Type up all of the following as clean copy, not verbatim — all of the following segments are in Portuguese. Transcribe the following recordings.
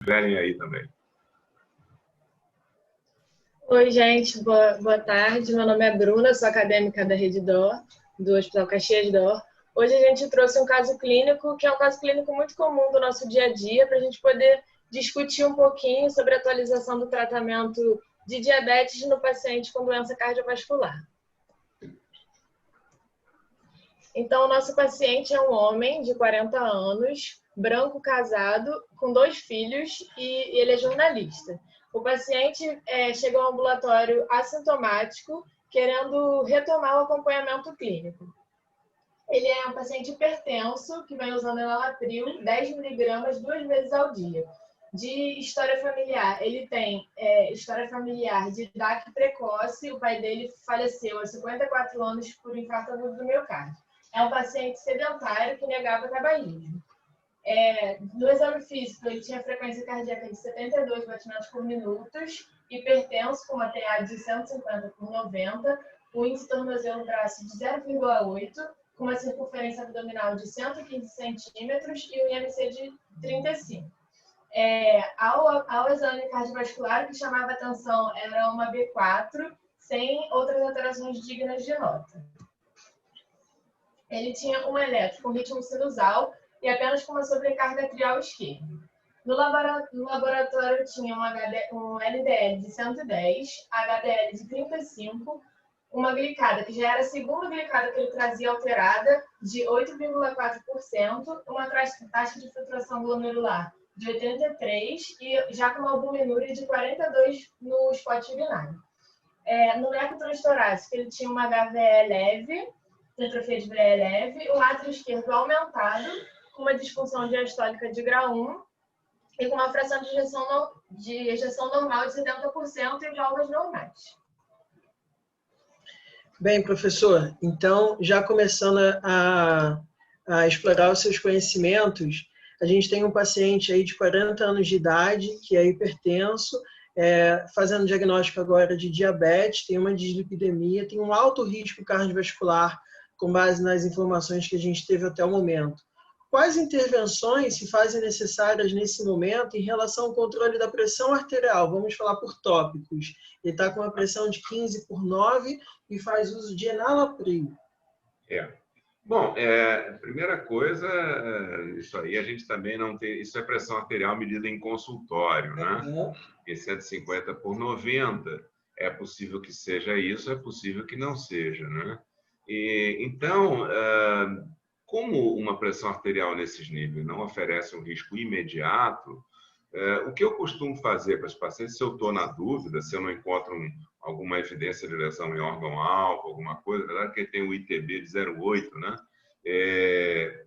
estiverem aí também. Oi, gente, boa tarde. Meu nome é Bruna, sou acadêmica da Rede DOR, do Hospital Caxias DOR. Hoje a gente trouxe um caso clínico, que é um caso clínico muito comum do nosso dia a dia, para a gente poder discutir um pouquinho sobre a atualização do tratamento de diabetes no paciente com doença cardiovascular. Então, o nosso paciente é um homem de 40 anos, branco, casado, com 2 filhos e ele é jornalista. O paciente chegou ao ambulatório assintomático, querendo retomar o acompanhamento clínico. Ele é um paciente hipertenso, que vem usando enalapril, 10 mg 2 vezes ao dia. De história familiar, ele tem história familiar de DAC precoce, o pai dele faleceu aos 54 anos por infarto agudo do miocárdio. É um paciente sedentário que negava tabagismo. No exame físico, ele tinha frequência cardíaca de 72 batimentos por minuto, hipertenso com uma TA de 150 por 90, o índice tornozelo-braço de 0,8, com uma circunferência abdominal de 115 centímetros e um IMC de 35. Ao exame cardiovascular, o que chamava atenção era uma B4, sem outras alterações dignas de nota. Ele tinha um eletro com ritmo sinusal e apenas com uma sobrecarga atrial esquerda. No laboratório tinha um LDL de 110, HDL de 35, uma glicada, que já era a segunda glicada que ele trazia alterada, de 8,4%, uma taxa de filtração glomerular de 83 e já com uma albuminúria de 42 no spot urinário. No eco transtorácico, ele tinha uma HVE leve, hipertrofia de Breyer leve, um átrio esquerdo aumentado, com uma disfunção diastólica de grau 1 e com uma fração de ejeção normal de 70% em válvulas normais. Bem, professor, então, já começando a explorar os seus conhecimentos, a gente tem um paciente aí de 40 anos de idade, que é hipertenso, fazendo diagnóstico agora de diabetes, tem uma dislipidemia, tem um alto risco cardiovascular, com base nas informações que a gente teve até o momento. Quais intervenções se fazem necessárias nesse momento em relação ao controle da pressão arterial? Vamos falar por tópicos. Ele está com uma pressão de 15/9 e faz uso de enalapril. Bom, primeira coisa, isso aí a gente também não tem... Isso é pressão arterial medida em consultório, né? Em 150/90. É possível que seja isso, é possível que não seja, né? Então, como uma pressão arterial nesses níveis não oferece um risco imediato, o que eu costumo fazer para os pacientes, se eu estou na dúvida, se eu não encontro alguma evidência de lesão em órgão-alvo, alguma coisa, apesar que ele tem um ITB de 0,8, né?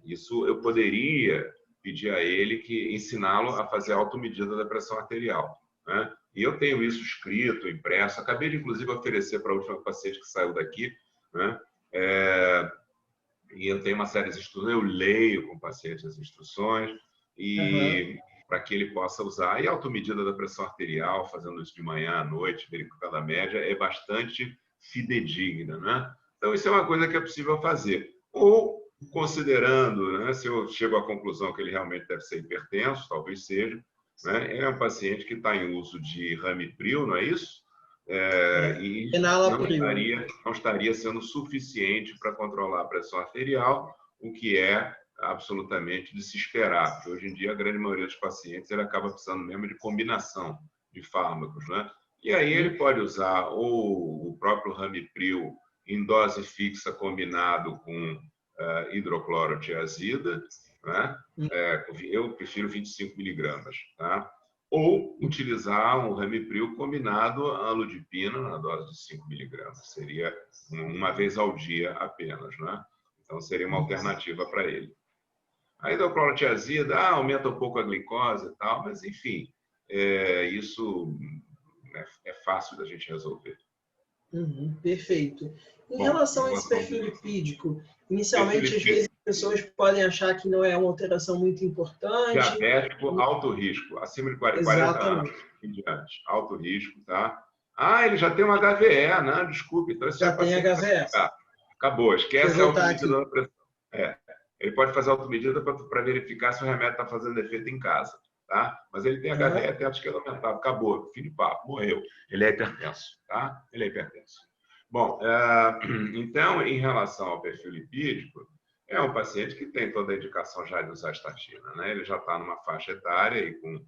Isso eu poderia pedir a ele que ensiná-lo a fazer a automedida da pressão arterial, né? E eu tenho isso escrito, impresso, acabei de inclusive oferecer para a última paciente que saiu daqui, né? E eu tenho uma série de instruções, eu leio com o paciente as instruções e para que ele possa usar. E a automedida da pressão arterial, fazendo isso de manhã à noite, verificando a média, é bastante fidedigna, né? Então, isso é uma coisa que é possível fazer. Ou, considerando, né, se eu chego à conclusão que ele realmente deve ser hipertenso, talvez seja, né? Ele é um paciente que está em uso de ramipril, não é isso? E não estaria sendo suficiente para controlar a pressão arterial, o que é absolutamente de se esperar, porque hoje em dia a grande maioria dos pacientes ele acaba precisando mesmo de combinação de fármacos, né? E aí ele pode usar ou o próprio ramipril em dose fixa combinado com hidroclorotiazida, né? Eu prefiro 25 mg, tá? Ou utilizar um ramipril combinado a amlodipina na dose de 5 mg. Seria uma vez ao dia apenas, né? Então, seria uma alternativa para ele. A hidroclorotiazida aumenta um pouco a glicose e tal, mas, enfim, isso é fácil da gente resolver. Perfeito. Em relação a esse perfil lipídico, inicialmente, às vezes, as pessoas podem achar que não é uma alteração muito importante. Diabético, alto risco, acima de 40 anos em diante. Alto risco, tá? Ele já tem uma HVE, né? Desculpe. Então, já tem HVE. Acabou, esquece a automedida da pressão. Ele pode fazer automedida para verificar se o remédio está fazendo efeito em casa. tá? Mas ele tem HDE, teto esquerdo aumentado, acabou, fim de papo, morreu. Ele é hipertenso, tá? Ele é hipertenso. Bom, então, em relação ao perfil lipídico, é um paciente que tem toda a indicação já de usar estatina, né? Ele já está numa faixa etária e com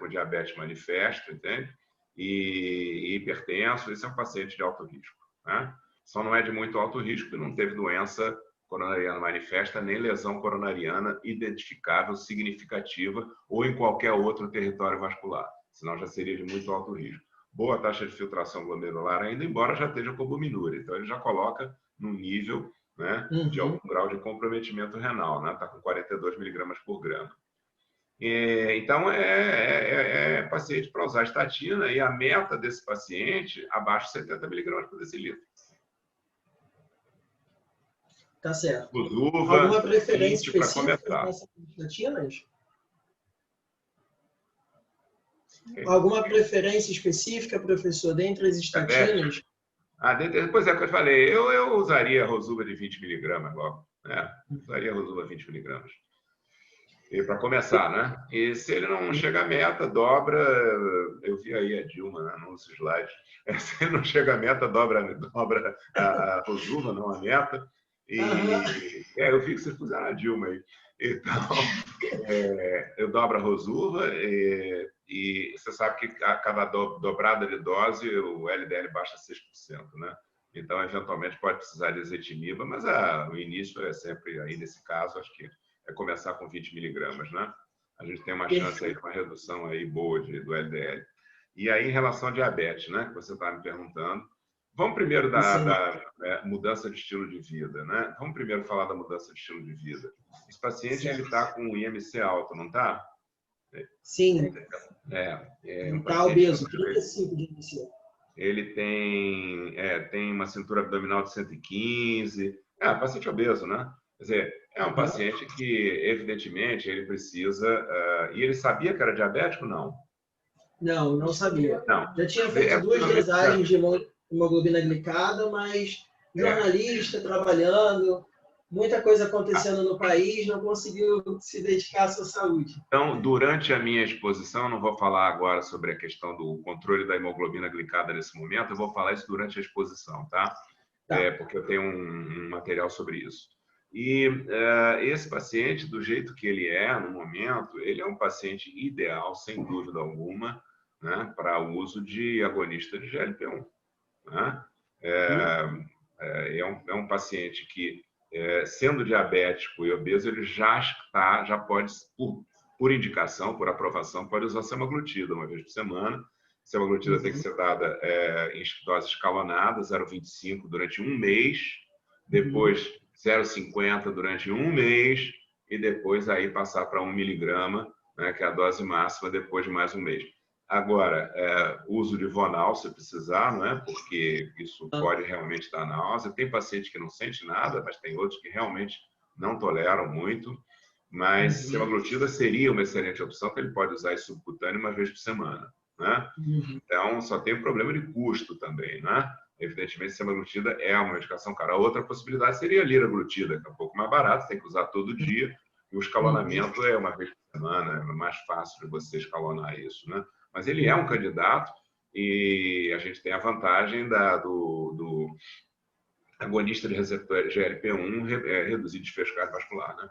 diabetes manifesto, entende? E hipertenso, esse é um paciente de alto risco, né? Só não é de muito alto risco e não teve doença coronariana manifesta nem lesão coronariana identificável, significativa ou em qualquer outro território vascular, senão já seria de muito alto risco. Boa taxa de filtração glomerular ainda, embora já esteja com albuminúria, então ele já coloca num nível, né, de algum grau de comprometimento renal, né? Está com 42 miligramas por grama. Então, é paciente para usar estatina e a meta desse paciente abaixo de 70 miligramas por decilitro. Tá certo. Uva, alguma preferência específica para dessas estatinas? Alguma preferência específica, professor, dentre as estatinas? Depois é o que eu falei, eu usaria a Rosuva de 20 miligramas logo. Usaria a Rosuva 20 miligramas. E para começar, né? E se ele não chega à meta, dobra. Eu vi aí a Dilma, né, nos slides. Se ele não chega à meta, dobra a Rosuva, não a meta. Eu vi que vocês puseram a Dilma aí. Então, eu dobro a Rosuva e você sabe que a cada dobrada de dose o LDL baixa 6%, né? Então, eventualmente, pode precisar de ezetimiba, mas o início é sempre, aí nesse caso, acho que é começar com 20 miligramas, né? A gente tem uma chance aí de uma redução aí boa do LDL. E aí, em relação ao diabetes, né, que você está me perguntando, vamos primeiro da mudança de estilo de vida, né? Vamos primeiro falar da mudança de estilo de vida. Esse paciente, ele está com o IMC alto, não está? Sim. Está obeso, 35 de IMC. Ele tem uma cintura abdominal de 115. Paciente obeso, né? Quer dizer, é um paciente que, evidentemente, ele precisa... e ele sabia que era diabético? Não. Não sabia. Não. Já tinha feito 2 dosagens de hemoglobina glicada, mas jornalista, trabalhando, muita coisa acontecendo no país, não conseguiu se dedicar à sua saúde. Então, durante a minha exposição, não vou falar agora sobre a questão do controle da hemoglobina glicada nesse momento, eu vou falar isso durante a exposição, tá? Porque eu tenho um material sobre isso. E esse paciente, do jeito que ele é no momento, ele é um paciente ideal, sem dúvida alguma, né, para o uso de agonista de GLP-1. Né? É um paciente que, sendo diabético e obeso, ele já pode, por indicação, por aprovação, pode usar semaglutida uma vez por semana. Semaglutida tem que ser dada em doses escalonadas, 0,25 durante um mês, depois 0,50 durante um mês e depois aí passar para 1 miligrama, né, que é a dose máxima, depois de mais um mês. Agora, uso de Vonal, se precisar, não é? Porque isso pode realmente dar náusea. Tem paciente que não sente nada, mas tem outros que realmente não toleram muito. Mas semaglutida seria uma excelente opção, que ele pode usar isso subcutâneo uma vez por semana. Né? Então, só tem um problema de custo também. Né? Evidentemente, semaglutida é uma medicação cara. A outra possibilidade seria a liraglutida, que é um pouco mais barato, tem que usar todo dia. E o escalonamento é uma vez por semana, é mais fácil de você escalonar isso. Né? Mas ele é um candidato e a gente tem a vantagem do agonista de receptor GLP-1 reduzir desfecho cardiovascular, né?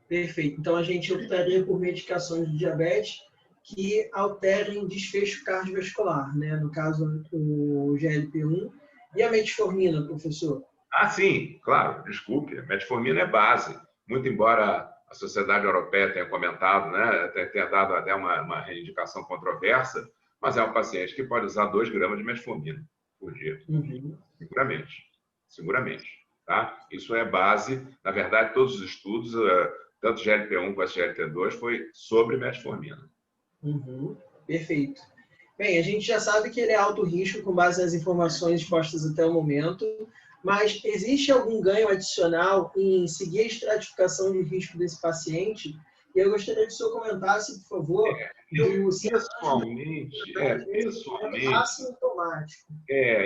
Perfeito. Então, a gente optaria por medicações de diabetes que alterem desfecho cardiovascular, né? No caso, o GLP-1 e a metformina, professor. Sim, claro. Desculpe. A metformina é base. Muito embora a Sociedade Europeia tenha comentado, né, tenha dado até uma reivindicação controversa, mas é um paciente que pode usar 2 gramas de metformina por dia. Seguramente. Tá? Isso é base. Na verdade, todos os estudos, tanto GLP-1 quanto GLP-2, foi sobre metformina. Perfeito. Bem, a gente já sabe que ele é alto risco com base nas informações expostas até o momento, mas existe algum ganho adicional em seguir a estratificação de risco desse paciente? E eu gostaria que o senhor comentasse, por favor,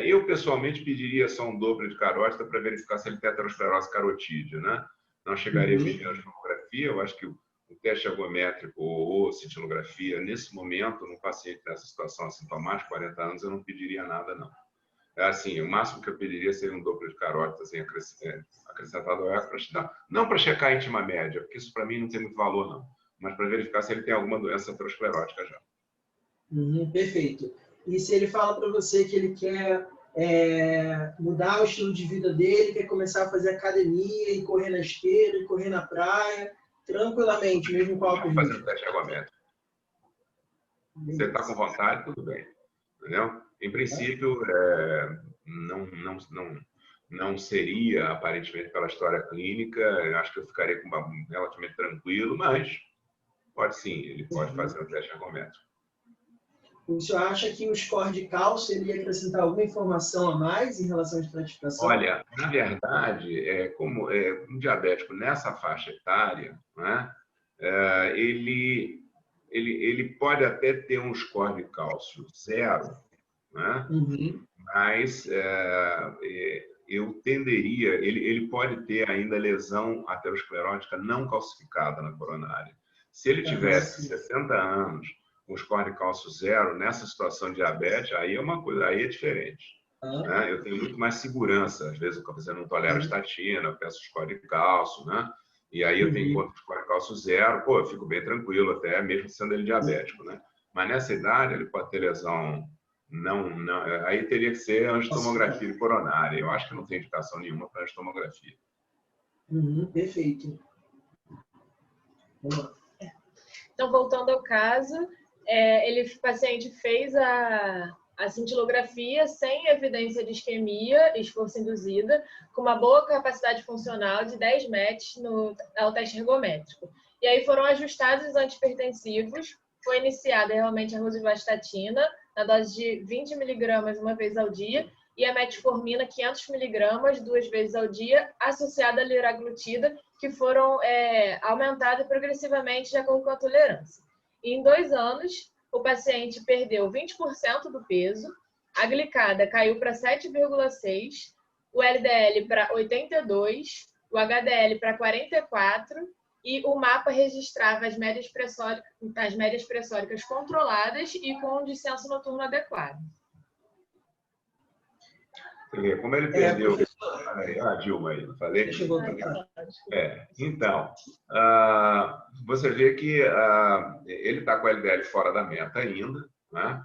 eu pessoalmente pediria só um Doppler de carótida para verificar se ele tem aterosclerose carotídea, né? Não chegaria a pedir a tomografia, eu acho que o teste ergométrico ou cintilografia, nesse momento, num paciente nessa situação assintomática, 40 anos, eu não pediria nada, não. Assim, o máximo que eu pediria seria um Doppler de carótidas assim, acrescentado ao eco, não para checar a íntima média, porque isso para mim não tem muito valor, não, mas para verificar se ele tem alguma doença aterosclerótica já. Perfeito. E se ele fala para você que ele quer mudar o estilo de vida dele, quer começar a fazer academia e correr na esteira, e correr na praia, tranquilamente, mesmo com álcool fazer um teste ergométrico. Você está com vontade, tudo bem. Entendeu? Em princípio, não seria, aparentemente, pela história clínica, eu acho que eu ficaria relativamente tranquilo, mas pode sim, ele pode fazer um teste ergométrico. O senhor acha que o score de cálcio iria acrescentar alguma informação a mais em relação à estratificação? Olha, na verdade, como um diabético nessa faixa etária, né, ele pode até ter um score de cálcio 0, né? Mas eu tenderia, ele pode ter ainda lesão aterosclerótica não calcificada na coronária. Se ele tivesse 60 anos, com score de cálcio 0, nessa situação de diabetes, aí é uma coisa, aí é diferente. Né? Eu tenho muito mais segurança. Às vezes, quando você não tolera estatina, eu peço score de cálcio, né? E aí eu tenho encontro de score de cálcio 0, eu fico bem tranquilo até, mesmo sendo ele diabético, né? Mas nessa idade, ele pode ter lesão não, aí teria que ser angiotomografia coronária. Eu acho que não tem indicação nenhuma para angiotomografia. Perfeito. Vamos lá. Então, voltando ao caso, o paciente fez a cintilografia sem evidência de isquemia, esforço induzida, com uma boa capacidade funcional de 10 METs ao teste ergométrico. E aí foram ajustados os antipertensivos, foi iniciada realmente a rosuvastatina, na dose de 20 mg uma vez ao dia, e a metformina 500 mg 2 vezes ao dia, associada à liraglutida, que foram aumentadas progressivamente de acordo com a tolerância. E em 2 anos, o paciente perdeu 20% do peso, a glicada caiu para 7,6, o LDL para 82, o HDL para 44, e o mapa registrava as médias pressóricas controladas e com um descenso noturno adequado. Você vê como ele perdeu... a Dilma aí, não falei? Deixa eu voltar. Então, você vê que ele está com o LDL fora da meta ainda, né?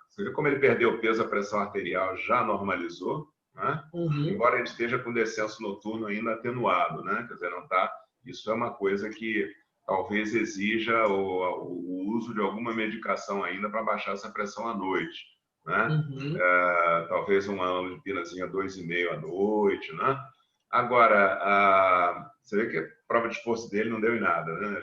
Você vê como ele perdeu o peso, a pressão arterial já normalizou, né? Embora ele esteja com descenso noturno ainda atenuado, né? Quer dizer, não está. Isso é uma coisa que talvez exija o uso de alguma medicação ainda para baixar essa pressão à noite, né? Talvez uma amlodipinazinha 2,5 à noite, né? Agora, você vê que a prova de esforço dele não deu em nada, né?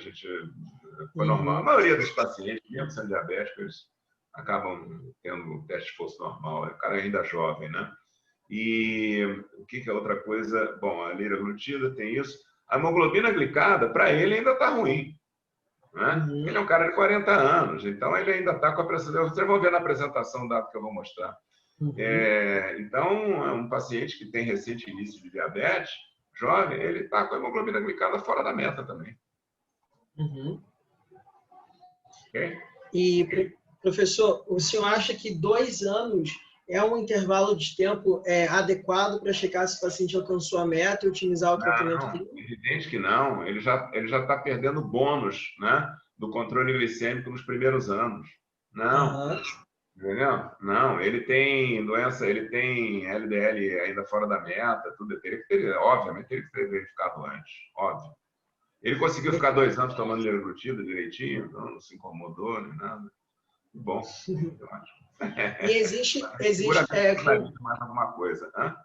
Foi normal. A maioria dos pacientes, mesmo sendo diabéticos, acabam tendo um teste de esforço normal. O cara ainda é jovem, né? E o que é outra coisa? Bom, a liraglutida tem isso. A hemoglobina glicada, para ele, ainda está ruim. Né? Ele é um cara de 40 anos, então ele ainda está com a pressão. Vocês vão ver na apresentação o dado que eu vou mostrar. Então, é um paciente que tem recente início de diabetes, jovem, ele está com a hemoglobina glicada fora da meta também. Okay? E, professor, o senhor acha que 2 anos é um intervalo de tempo adequado para checar se o paciente alcançou a meta e otimizar o tratamento dele? Evidente que não. Ele já está perdendo bônus, né, do controle glicêmico nos primeiros anos. Não. Entendeu? Não, ele tem doença, ele tem LDL ainda fora da meta, tudo. Obviamente, teria que ter verificado antes, óbvio. Ele conseguiu ficar 2 anos tomando liraglutida direitinho, não se incomodou nem nada. Bom, eu acho. E existe mais alguma coisa, né?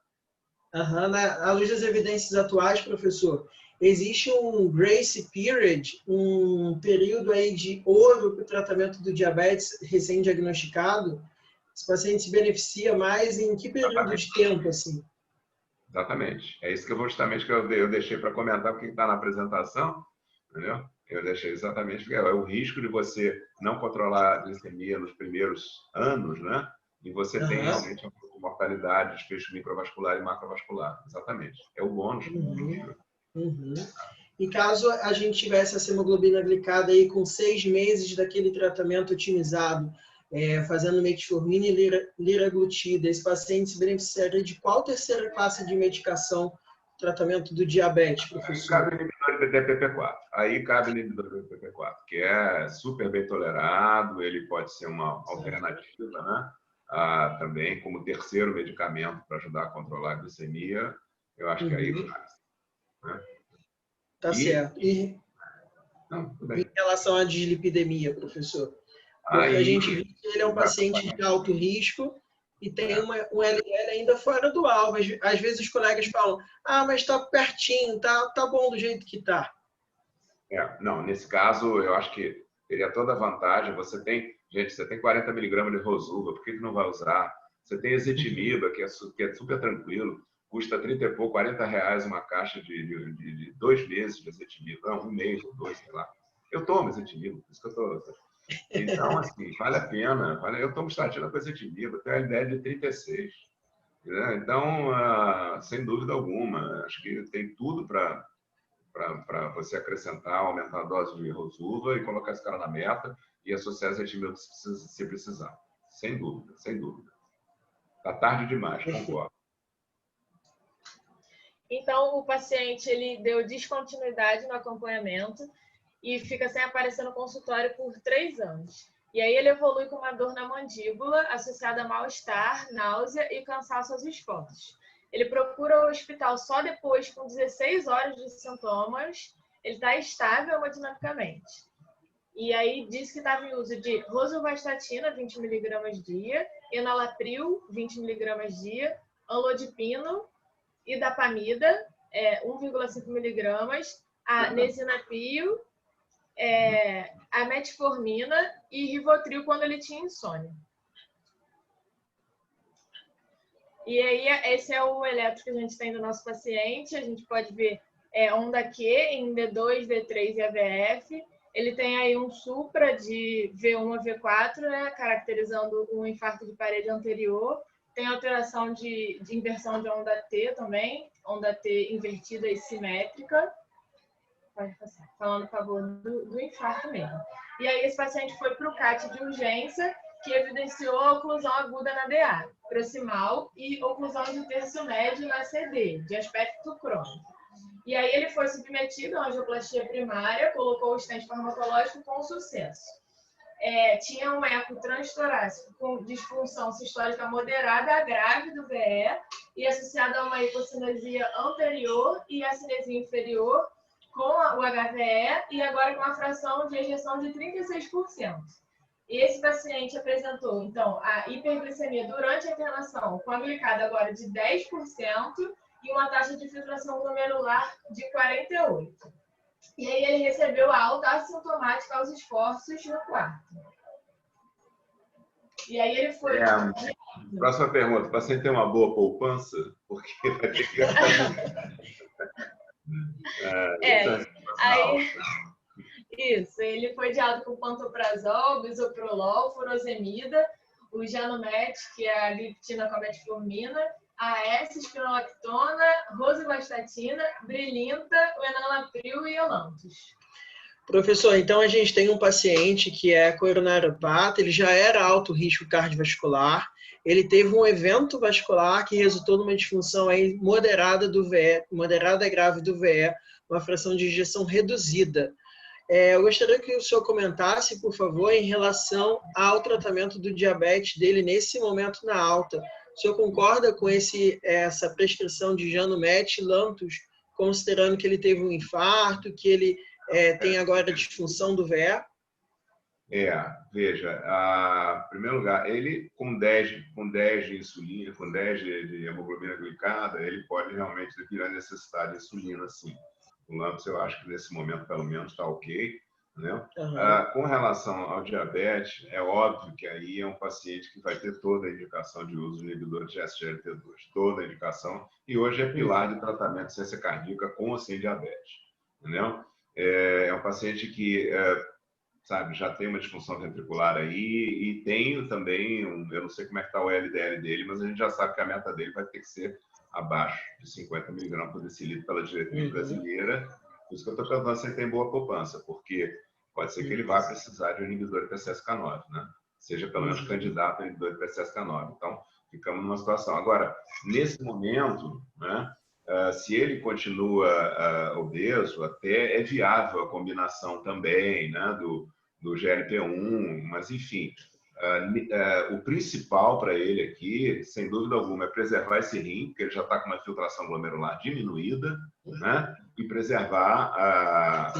À luz das evidências atuais, professor, existe um grace period, um período aí de ouro para o tratamento do diabetes recém-diagnosticado? Esse paciente se beneficia mais em que período de tempo, assim? Exatamente. É isso que eu deixei para comentar, porque está na apresentação, entendeu? Eu deixei exatamente, porque é o risco de você não controlar a glicemia nos primeiros anos, né? E você tem realmente uma mortalidade, desfecho microvascular e macrovascular. Exatamente. É o bônus. E caso a gente tivesse essa hemoglobina glicada aí com 6 meses daquele tratamento otimizado, fazendo metformina e liraglutida, esse paciente se beneficiaria de qual terceira classe de medicação no tratamento do diabetes, professor? Cabe inibidor de PPP4. Aí cabe inibidor de PPP4, que é super bem tolerado, ele pode ser uma alternativa, né? Também como terceiro medicamento para ajudar a controlar a glicemia. Eu acho que aí faz. Né? Tá certo. E não, tudo bem. em relação à dislipidemia, professor? Porque Aí, a gente viu que ele é um paciente de alto risco e tem um LDL ainda fora do alvo. Às vezes os colegas falam, mas está pertinho, tá bom do jeito que está. Não, nesse caso, eu acho que teria toda a vantagem. Você tem 40 miligramas de Rosuva, por que não vai usar? Você tem ezetimiba, que é super tranquilo, custa 30 e pouco, 40 reais uma caixa de 2 meses de ezetimiba, não, 1 mês ou 2, sei lá. Eu tomo ezetimiba, por isso que eu estou... Então, assim, vale a pena. Eu tomo estatina com ezetimiba, tenho LDL de 36. Né? Então, sem dúvida alguma, acho que tem tudo para você acrescentar, aumentar a dose de Rosuva e colocar esse cara na meta e associar ezetimiba se precisar. Sem dúvida, sem dúvida. Está tarde demais, concordo. Então, o paciente ele deu descontinuidade no acompanhamento e fica sem aparecer no consultório por 3 anos. E aí ele evolui com uma dor na mandíbula associada a mal-estar, náusea e cansaço aos esforços. Ele procura o hospital só depois, com 16 horas de sintomas. Ele está estável hemodinamicamente. E aí diz que estava em uso de rosuvastatina, 20 mg dia, enalapril, 20 mg dia, amlodipino, idapamida, 1,5 mg, a nesinapil, a metformina e Rivotril quando ele tinha insônia. E aí, esse é o eletro que a gente tem do nosso paciente. A gente pode ver onda Q em D2, D3 e AVF. Ele tem aí um supra de V1 a V4, né, caracterizando um infarto de parede anterior. Tem alteração de inversão de onda T também, onda T invertida e simétrica. Pode passar. Falando a favor do infarto mesmo. E aí esse paciente foi para o CAT de urgência, que evidenciou a oclusão aguda na DA, proximal, e oclusão de terço médio na CD, de aspecto crônico. E aí ele foi submetido a uma angioplastia primária, colocou o stent farmacológico com sucesso. Tinha um eco transtorácico com disfunção sistólica moderada a grave do VE e associada a uma hipocinesia anterior e a cinesia inferior, com o HVE e agora com uma fração de ejeção de 36%. E esse paciente apresentou, então, a hiperglicemia durante a internação, com a glicada agora de 10% e uma taxa de filtração glomerular de 48%. E aí ele recebeu a alta assintomática aos esforços no quarto. E aí ele foi... Próxima pergunta. O paciente tem uma boa poupança? Porque vai ter que... aí, isso, ele foi de alta com pantoprazol, bisoprolol, furosemida, o Janomet, que é a gliptina com a metformina, a S, espironolactona, rosuvastatina, brilinta, o enalapril e olantos. Professor, então a gente tem um paciente que é coronariopata, ele já era alto risco cardiovascular, ele teve um evento vascular que resultou numa disfunção aí moderada do VE, moderada e grave do VE, uma fração de ejeção reduzida. Eu gostaria que o senhor comentasse, por favor, em relação ao tratamento do diabetes dele nesse momento na alta. O senhor concorda com essa prescrição de Janomet e Lantus, considerando que ele teve um infarto, que ele tem agora a disfunção do VE? Veja, em primeiro lugar, ele com 10 de insulina, com 10 de hemoglobina glicada, ele pode realmente ter a necessidade de insulina, sim. O Lantus, eu acho que nesse momento, pelo menos, está ok. Né? Uhum. Com relação ao diabetes, é óbvio que aí é um paciente que vai ter toda a indicação de uso de inibidor de SGLT2, toda a indicação, e hoje é pilar de tratamento de ciência cardíaca com ou sem diabetes. Entendeu? É um paciente que já tem uma disfunção ventricular aí e tem também, eu não sei como é que está o LDL dele, mas a gente já sabe que a meta dele vai ter que ser abaixo de 50 mg por decilitro pela diretriz brasileira, Por isso que eu estou perguntando se ele tem boa poupança, porque pode ser que ele vá precisar de um inibidor de PCSK9, né? Seja pelo menos candidato a inibidor de PCSK9. Então, ficamos numa situação. Agora, nesse momento, né, se ele continua obeso, até é viável a combinação também, né, do GLP-1, mas enfim, o principal para ele aqui, sem dúvida alguma, é preservar esse rim, porque ele já está com uma filtração glomerular diminuída, né, e preservar,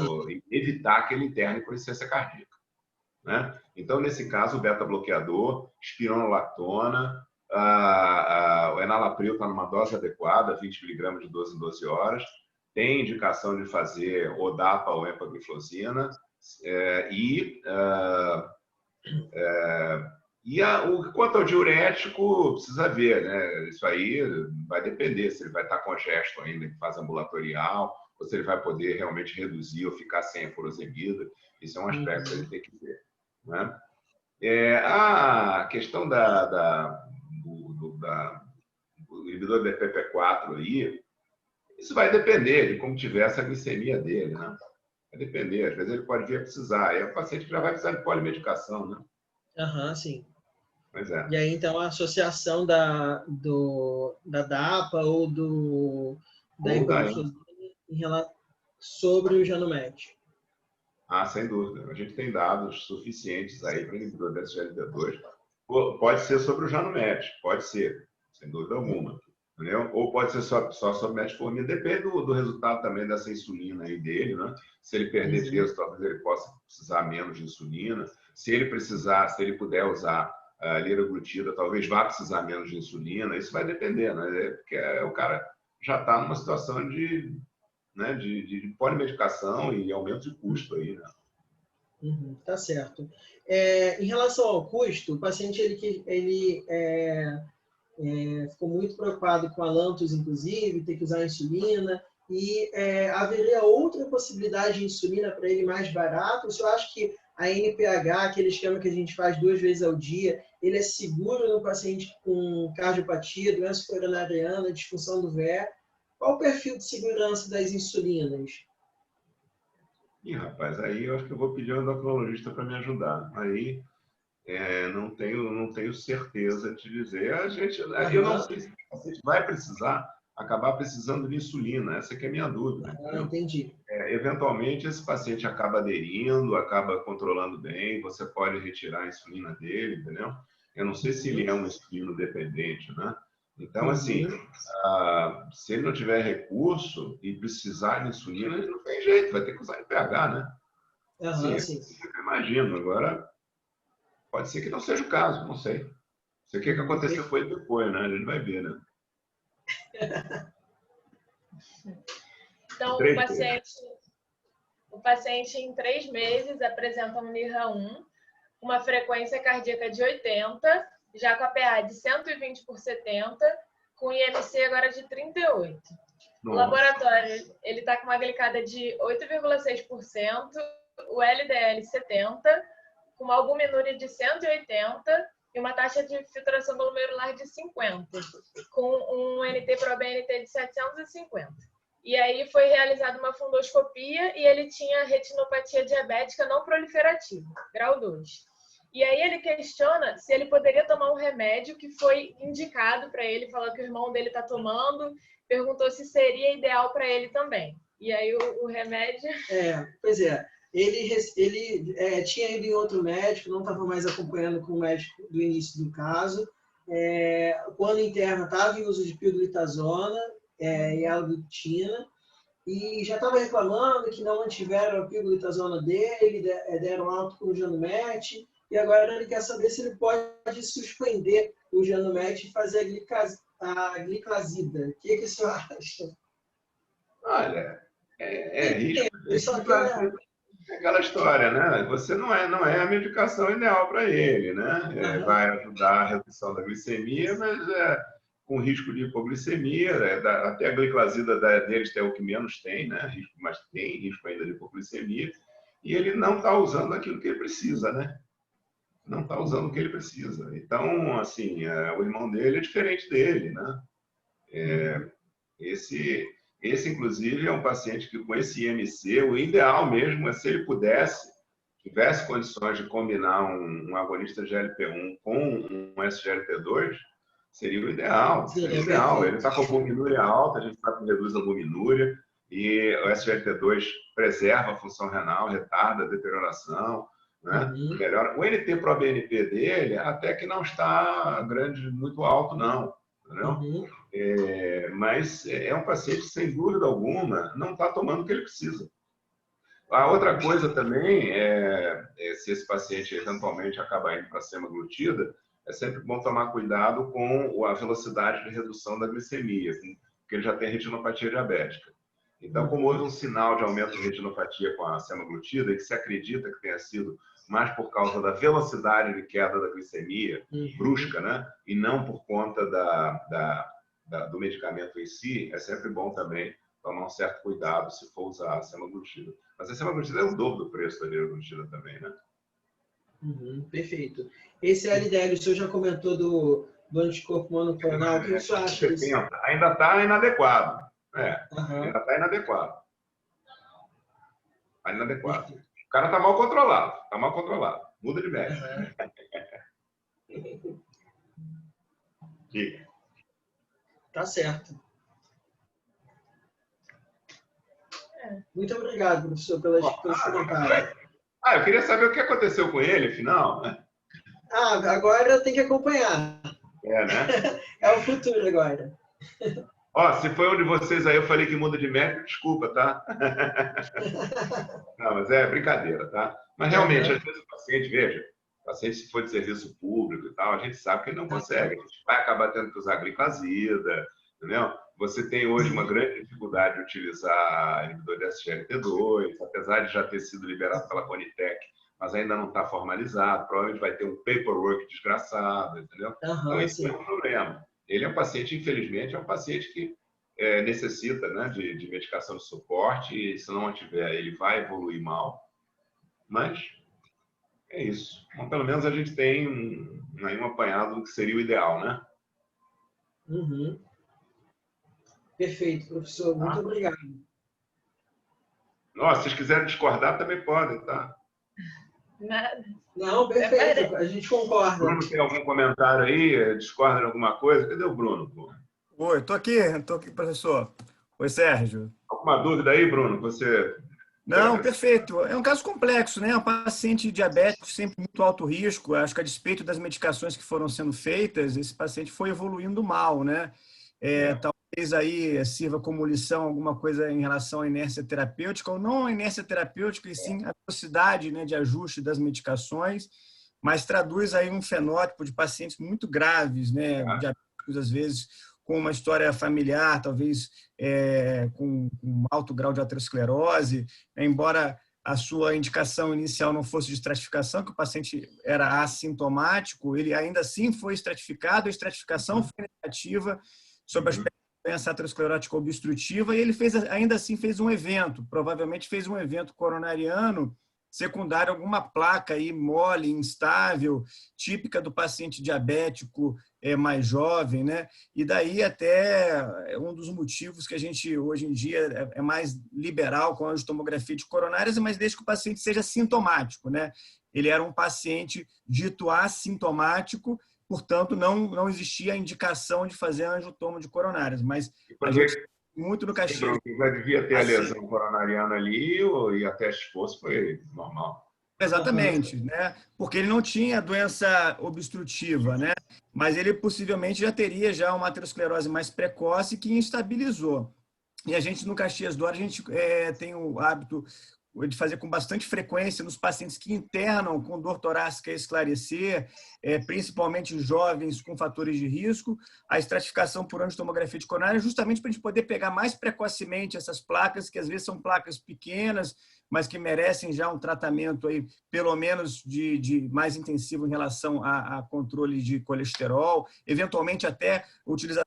evitar que ele interne com insuficiência cardíaca, né? Então, nesse caso, o beta-bloqueador, espironolactona, o enalapril está numa dose adequada, 20 mg de 12 em 12 horas. Tem indicação de fazer ODAPA ou empagliflozina. Quanto ao diurético, precisa ver, né? Isso aí vai depender se ele vai estar congesto ainda em fase ambulatorial, ou se ele vai poder realmente reduzir ou ficar sem a furosemida. Isso é um aspecto que ele tem que ver, né? A questão do inibidor do DPP4 aí, isso vai depender de como tiver essa glicemia dele, né? Vai depender, às vezes ele pode vir a precisar. É o paciente que já vai precisar de polimedicação, né? Aham, sim. Pois é. E aí, então, a associação da DAPA ou da empagliflozina sobre o Janumet. Sem dúvida. A gente tem dados suficientes aí para inibidor da SGLT2. Pode ser sobre o Janumet, pode ser, sem dúvida alguma. Entendeu? Ou pode ser só sobre metformina, depende do resultado também dessa insulina aí dele, né? Se ele perder peso, talvez ele possa precisar menos de insulina. Se ele puder usar a liraglutida, talvez vá precisar menos de insulina. Isso vai depender, né? Porque o cara já está numa situação de polimedicação e aumento de custo aí, né? Tá certo. Em relação ao custo, o paciente ele ficou muito preocupado com a Lantus, inclusive, ter que usar insulina, e haveria outra possibilidade de insulina para ele mais barato? O senhor acha que a NPH, aquele esquema que a gente faz 2 vezes ao dia, ele é seguro no paciente com cardiopatia, doença coronariana, disfunção do VE? Qual o perfil de segurança das insulinas? Rapaz, aí eu acho que eu vou pedir ao endocrinologista para me ajudar. Aí não tenho certeza de dizer. Eu não sei se o paciente vai acabar precisando de insulina. Essa que é a minha dúvida. Entendi. Eventualmente, esse paciente acaba aderindo, acaba controlando bem, você pode retirar a insulina dele, entendeu? Eu não sei se ele é um insulino dependente, né? Então, assim, se ele não tiver recurso e precisar de insulina, ele não tem jeito, vai ter que usar NPH, né? Sim. Eu imagino. Agora, pode ser que não seja o caso, não sei. Não sei o que aconteceu foi depois, né? A gente vai ver, né? Então, o paciente em 3 meses apresenta um NIRA1, uma frequência cardíaca de 80, já com a PA de 120/70, com IMC agora de 38. Nossa. O laboratório, ele está com uma glicada de 8,6%, o LDL 70, com uma albuminúria de 180 e uma taxa de filtração glomerular de 50, com um NT-proBNP de 750. E aí foi realizada uma fundoscopia e ele tinha retinopatia diabética não proliferativa, grau 2. E aí ele questiona se ele poderia tomar um remédio que foi indicado para ele, falou que o irmão dele está tomando, perguntou se seria ideal para ele também. E aí o remédio... Pois é. Ele tinha ido em outro médico, não estava mais acompanhando com o médico do início do caso. O ano interno estava em uso de pioglitazona e albutina, e já estava reclamando que não mantiveram a pioglitazona dele, deram alto com o Janumet, e agora ele quer saber se ele pode suspender o Janumet e fazer a gliclazida. O que o senhor acha? Olha, risco. É aquela história, né? Você não é a medicação ideal para ele, né? Vai ajudar a redução da glicemia, mas com risco de hipoglicemia, até a gliclazida deles é o que menos tem, né? Mas tem risco ainda de hipoglicemia, e ele não está usando aquilo que ele precisa, né? Não está usando o que ele precisa. Então, assim, o irmão dele é diferente dele, né? Esse, inclusive, é um paciente que, com esse IMC, o ideal mesmo é se ele pudesse, tivesse condições de combinar um agonista GLP-1 com um SGLT2, seria o ideal. Seria o ideal. Ele está com albuminúria alta, a gente sabe que reduz a albuminúria, e o SGLT2 preserva a função renal, retarda a deterioração, né? Melhora. O NT-proBNP dele até que não está grande, muito alto, não. Entendeu? Mas é um paciente, sem dúvida alguma, não está tomando o que ele precisa. A outra coisa também se esse paciente eventualmente acaba indo para a semaglutida, é sempre bom tomar cuidado com a velocidade de redução da glicemia, porque ele já tem retinopatia diabética. Então, como houve um sinal de aumento de retinopatia com a semaglutida, e que se acredita que tenha sido mais por causa da velocidade de queda da glicemia brusca, né? E não por conta do medicamento em si, é sempre bom também tomar um certo cuidado se for usar a semaglutida. Mas a semaglutida é o dobro do preço da liraglutida também, né? Perfeito. Esse LDL, o senhor já comentou do anticorpo monoclonal, o que o senhor acha disso? Ainda está inadequado. Ainda está inadequado. Está inadequado. O cara está mal controlado. Está mal controlado. Muda de médico. Tá certo. Muito obrigado, professor, pelos comentários. Eu queria saber o que aconteceu com ele, afinal. Agora tem que acompanhar. Né? É o futuro agora. Se foi um de vocês aí, eu falei que muda de médico, desculpa, tá? Não, mas é brincadeira, tá? Mas realmente, às vezes o paciente, veja, o paciente se for de serviço público e tal, a gente sabe que ele não consegue, a gente vai acabar tendo que usar glicazida, entendeu? Você tem hoje uma grande dificuldade de utilizar inibidor de SGLT2, apesar de já ter sido liberado pela Conitec, mas ainda não está formalizado, provavelmente vai ter um paperwork desgraçado, entendeu? Então, isso é um problema. Ele é um paciente, infelizmente, é um paciente que necessita, né, de medicação de suporte, e se não a tiver, ele vai evoluir mal. Mas é isso. Então, pelo menos a gente tem um apanhado do que seria o ideal, né? Perfeito, professor. Muito obrigado. Se vocês quiserem discordar, também podem, tá? Nada. Não, perfeito. A gente concorda. Bruno, tem algum comentário aí? Discorda de alguma coisa? Cadê o Bruno? Oi, tô aqui, professor. Oi, Sérgio. Alguma dúvida aí, Bruno? Você... Não, perfeito. É um caso complexo, né? Um paciente diabético sempre muito alto risco. Acho que a despeito das medicações que foram sendo feitas, esse paciente foi evoluindo mal, né? Talvez aí sirva como lição alguma coisa em relação à inércia terapêutica, ou não a inércia terapêutica, e sim a velocidade, né, de ajuste das medicações, mas traduz aí um fenótipo de pacientes muito graves, né, diabéticos, às vezes com uma história familiar, talvez com um alto grau de aterosclerose, embora a sua indicação inicial não fosse de estratificação, que o paciente era assintomático, ele ainda assim foi estratificado, a estratificação foi negativa sobre a doença aterosclerótica obstrutiva, e ele ainda assim fez um evento, provavelmente fez um evento coronariano secundário, alguma placa aí mole, instável, típica do paciente diabético mais jovem, né? E daí até um dos motivos que a gente hoje em dia é mais liberal com a angiotomografia de coronárias, mas desde que o paciente seja sintomático, né? Ele era um paciente dito assintomático, portanto, não existia a indicação de fazer angiotomo de coronárias, mas a gente muito no Caxias. Já devia ter a lesão coronariana ali e até esforço foi normal. Exatamente, né? Porque ele não tinha doença obstrutiva, né? Mas ele possivelmente já teria uma aterosclerose mais precoce que instabilizou. E a gente no Caxias do Ar, a gente tem o hábito de fazer com bastante frequência nos pacientes que internam com dor torácica a esclarecer, principalmente jovens com fatores de risco, a estratificação por angiotomografia de coronária, justamente para a gente poder pegar mais precocemente essas placas, que às vezes são placas pequenas, mas que merecem já um tratamento aí, pelo menos de mais intensivo em relação a controle de colesterol, eventualmente até utilização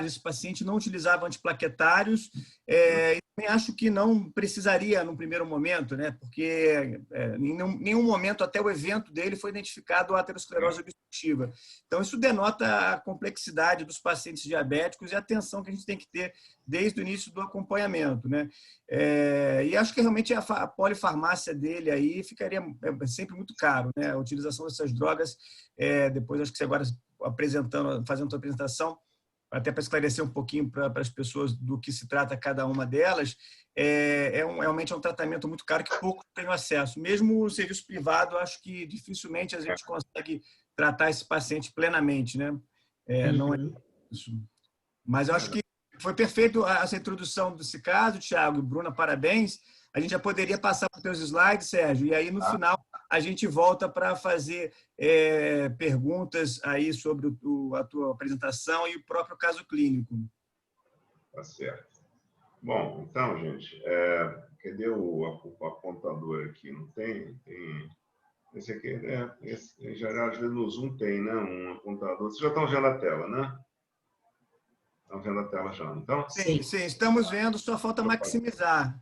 esse paciente não utilizava antiplaquetários, e também acho que não precisaria no primeiro momento, né? Porque em nenhum momento até o evento dele foi identificado a aterosclerose obstrutiva. Então, isso denota a complexidade dos pacientes diabéticos e a atenção que a gente tem que ter desde o início do acompanhamento, né? E acho que realmente a polifarmácia dele aí ficaria sempre muito caro, né? A utilização dessas drogas, depois acho que você agora fazendo a sua apresentação, até para esclarecer um pouquinho para as pessoas do que se trata cada uma delas, realmente é um tratamento muito caro que poucos têm acesso. Mesmo o serviço privado, acho que dificilmente a gente consegue tratar esse paciente plenamente, né? Não é isso. Mas eu acho que foi perfeito essa introdução desse caso, Thiago e Bruna, parabéns. A gente já poderia passar para os teus slides, Sérgio, e aí no final a gente volta para fazer perguntas aí sobre a tua apresentação e o próprio caso clínico. Tá certo. Bom, então, gente, cadê o apontador aqui? Não tem? Esse aqui, em geral, às vezes no Zoom tem, né? Um apontador. Vocês já estão vendo a tela, né? Estão vendo a tela já, então? Sim, estamos vendo, só falta maximizar.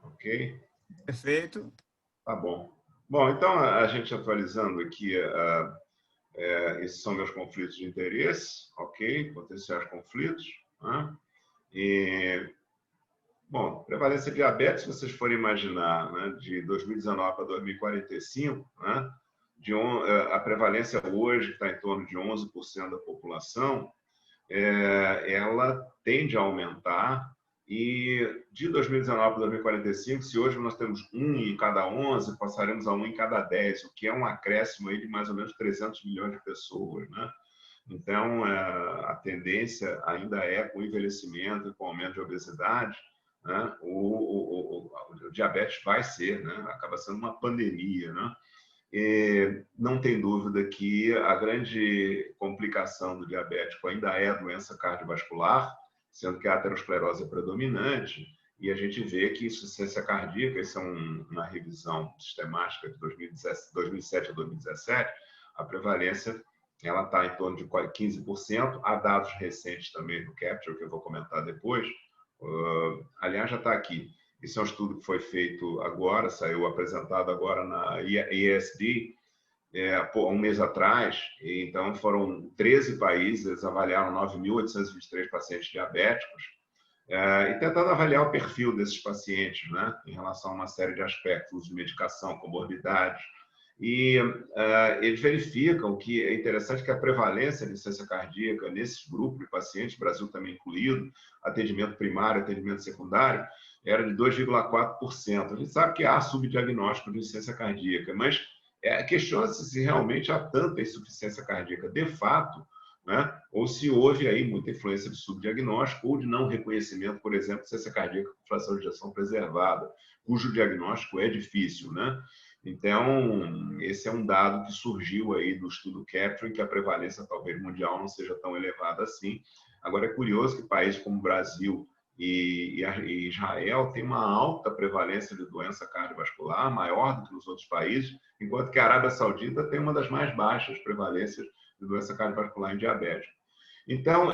Ok? Perfeito. Tá bom. Bom, então, a gente atualizando aqui, esses são meus conflitos de interesse, ok? Potenciais conflitos. Né? Bom, prevalência de diabetes, se vocês forem imaginar, né, de 2019 para 2045, né, a prevalência hoje está em torno de 11% da população, ela tende a aumentar. E de 2019 para 2045, se hoje nós temos 1 em cada 11, passaremos a 1 em cada 10, o que é um acréscimo aí de mais ou menos 300 milhões de pessoas, né? Então, a tendência ainda com o envelhecimento e com o aumento de obesidade, né? O diabetes vai ser, né? Acaba sendo uma pandemia, né? E não tem dúvida que a grande complicação do diabético ainda é a doença cardiovascular, sendo que a aterosclerose é predominante, e a gente vê que insuficiência cardíaca, isso é uma revisão sistemática de 2007 a 2017, a prevalência ela está em torno de 15%, há dados recentes também do Capture, que eu vou comentar depois, aliás, já está aqui. Esse é um estudo que foi feito agora, saiu apresentado agora na ESD, um mês atrás. Então, foram 13 países, eles avaliaram 9.823 pacientes diabéticos e tentando avaliar o perfil desses pacientes, né, em relação a uma série de aspectos, uso de medicação, comorbidades. E eles verificam que é interessante que a prevalência de insuficiência cardíaca nesses grupos de pacientes, Brasil também incluído, atendimento primário, atendimento secundário, era de 2,4%. A gente sabe que há subdiagnóstico de insuficiência cardíaca, mas questiona-se se realmente há tanta insuficiência cardíaca de fato, né? Ou se houve aí muita influência de subdiagnóstico ou de não reconhecimento, por exemplo, de insuficiência cardíaca com fração de ejeção preservada, cujo diagnóstico é difícil, né? Então, esse é um dado que surgiu aí do estudo Capture, que a prevalência talvez mundial não seja tão elevada assim. Agora, é curioso que países como o Brasil e Israel têm uma alta prevalência de doença cardiovascular, maior do que os outros países, enquanto que a Arábia Saudita tem uma das mais baixas prevalências de doença cardiovascular em diabetes. Então,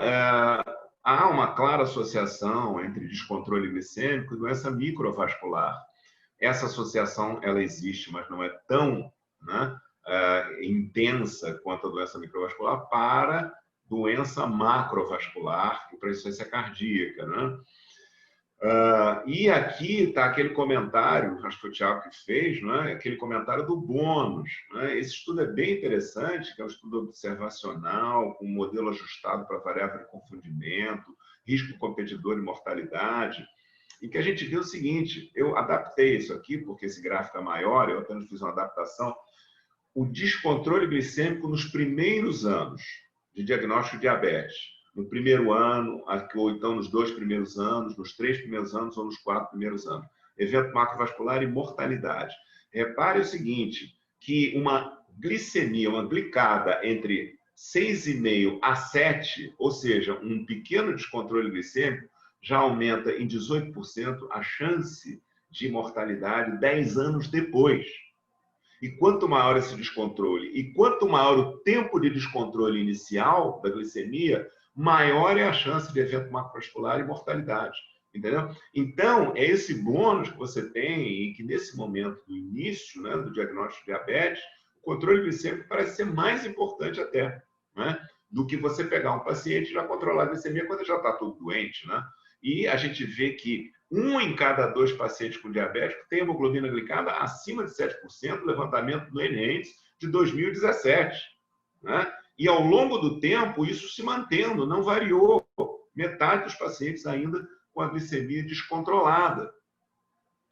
há uma clara associação entre descontrole glicêmico e doença microvascular. Essa associação ela existe, mas não é tão, né, intensa quanto a doença microvascular para doença macrovascular e para insuficiência cardíaca, né? E aqui está aquele comentário, acho que foi o Thiago que fez, né? Aquele comentário do bônus, né? Esse estudo é bem interessante, que é um estudo observacional, com um modelo ajustado para variável de confundimento, risco competidor e mortalidade, e que a gente viu o seguinte, eu adaptei isso aqui, porque esse gráfico é maior, eu apenas fiz uma adaptação, o descontrole glicêmico nos primeiros anos de diagnóstico de diabetes, no primeiro ano, ou então nos 2 primeiros anos, nos 3 primeiros anos ou nos 4 primeiros anos. Evento macrovascular e mortalidade. Repare o seguinte, que uma glicemia, uma glicada entre 6,5 a 7, ou seja, um pequeno descontrole glicêmico, já aumenta em 18% a chance de mortalidade 10 anos depois. E quanto maior esse descontrole, e quanto maior o tempo de descontrole inicial da glicemia, maior é a chance de evento macrovascular e mortalidade. Entendeu? Então, é esse bônus que você tem e que nesse momento do início, né, do diagnóstico de diabetes, o controle glicêmico parece ser mais importante até, né, do que você pegar um paciente e já controlar a glicemia quando ele já está todo doente. Né? E a gente vê que 1 em cada 2 pacientes com diabetes tem hemoglobina glicada acima de 7%, levantamento do NHANES de 2017. Né? E ao longo do tempo, isso se mantendo, não variou. Metade dos pacientes ainda com a glicemia descontrolada.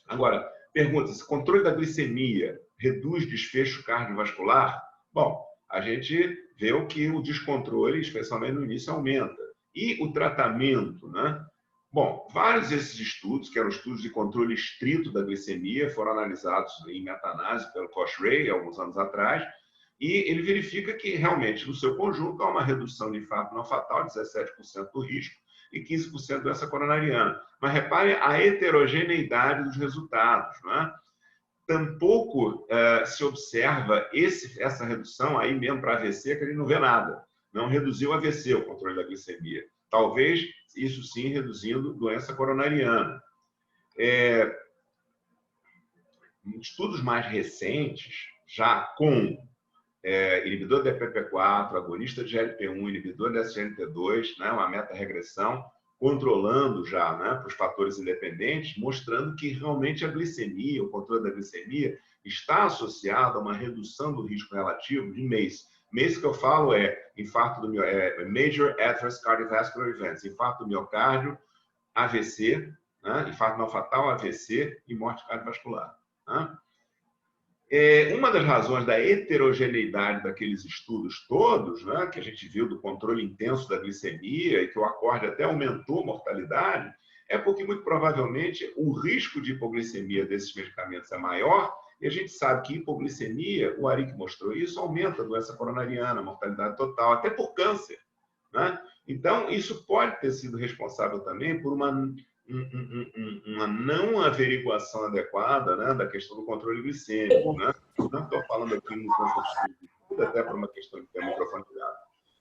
Agora, pergunta, se o controle da glicemia reduz desfecho cardiovascular? Bom, a gente vê que o descontrole, especialmente no início, aumenta. E o tratamento, né? Bom, vários desses estudos, que eram estudos de controle estrito da glicemia, foram analisados em meta-análise pelo Cochrane, alguns anos atrás, e ele verifica que, realmente, no seu conjunto, há uma redução de infarto não fatal de 17% do risco, e 15% de doença coronariana. Mas repare a heterogeneidade dos resultados. Não é? Tampouco se observa essa redução aí mesmo para AVC, que a gente não vê nada. Não reduziu AVC, o controle da glicemia. Talvez, isso sim, reduzindo doença coronariana. Estudos mais recentes, já com inibidor de DPP4, agonista de GLP-1, inibidor de SGLT2, né, uma meta-regressão, controlando já, né, para os fatores independentes, mostrando que realmente a glicemia, o controle da glicemia, está associado a uma redução do risco relativo de MACE. MACE que eu falo infarto do Major Adverse Cardiovascular Events, infarto do miocárdio, AVC, né, infarto não fatal, AVC e morte cardiovascular. Né? Uma das razões da heterogeneidade daqueles estudos todos, né, que a gente viu do controle intenso da glicemia e que o acorde até aumentou a mortalidade, é porque, muito provavelmente, o risco de hipoglicemia desses medicamentos é maior e a gente sabe que hipoglicemia, o Ari que mostrou isso, aumenta a doença coronariana, a mortalidade total, até por câncer. Né? Então, isso pode ter sido responsável também por uma não averiguação adequada, né, da questão do controle glicêmico. Né? Não estou falando aqui em mudança de estilo de vida, até por uma questão de ter microfone ligado.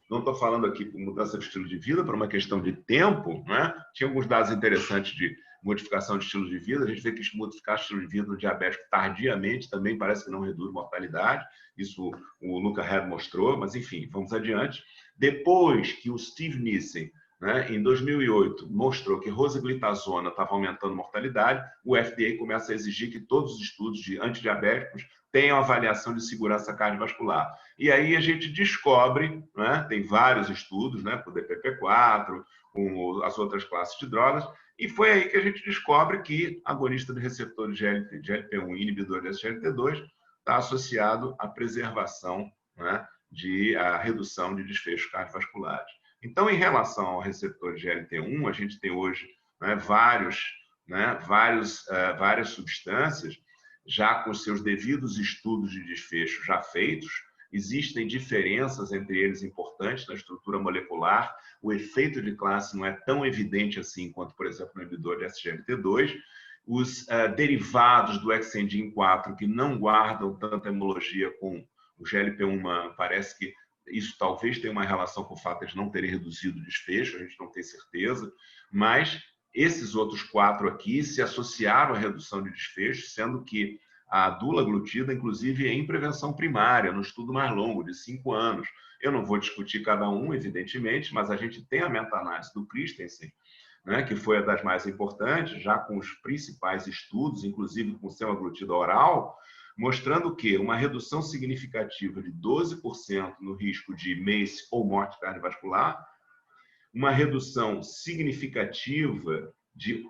Não estou falando aqui por mudança de estilo de vida, por uma questão de tempo. Né? Tinha alguns dados interessantes de modificação de estilo de vida. A gente vê que modificar estilo de vida no diabético tardiamente também parece que não reduz mortalidade. Isso o Luca Head mostrou, mas enfim, vamos adiante. Depois que o Steve Nissen, né, em 2008, mostrou que rosiglitazona estava aumentando mortalidade, o FDA começa a exigir que todos os estudos de antidiabéticos tenham avaliação de segurança cardiovascular. E aí a gente descobre, né, tem vários estudos, né, com o DPP4, com as outras classes de drogas, e foi aí que a gente descobre que agonista de receptor de GLP-1 e inibidor de SGLT2 está associado à preservação, né, a redução de desfechos cardiovasculares. Então, em relação ao receptor de GLT1, a gente tem hoje, né, várias substâncias já com seus devidos estudos de desfecho já feitos. Existem diferenças entre eles importantes na estrutura molecular. O efeito de classe não é tão evidente assim quanto, por exemplo, no inibidor de SGLT2. Os derivados do Exendin 4, que não guardam tanta hemologia com o GLP-1, parece que isso talvez tenha uma relação com o fato de eles não terem reduzido o desfecho, a gente não tem certeza, mas esses outros 4 aqui se associaram à redução de desfecho, sendo que a dulaglutida, inclusive, é em prevenção primária, no estudo mais longo, de 5 anos. Eu não vou discutir cada um, evidentemente, mas a gente tem a meta-análise do Christensen, né, que foi a das mais importantes, já com os principais estudos, inclusive com semaglutida oral, mostrando que uma redução significativa de 12% no risco de MACE ou morte cardiovascular, uma redução significativa de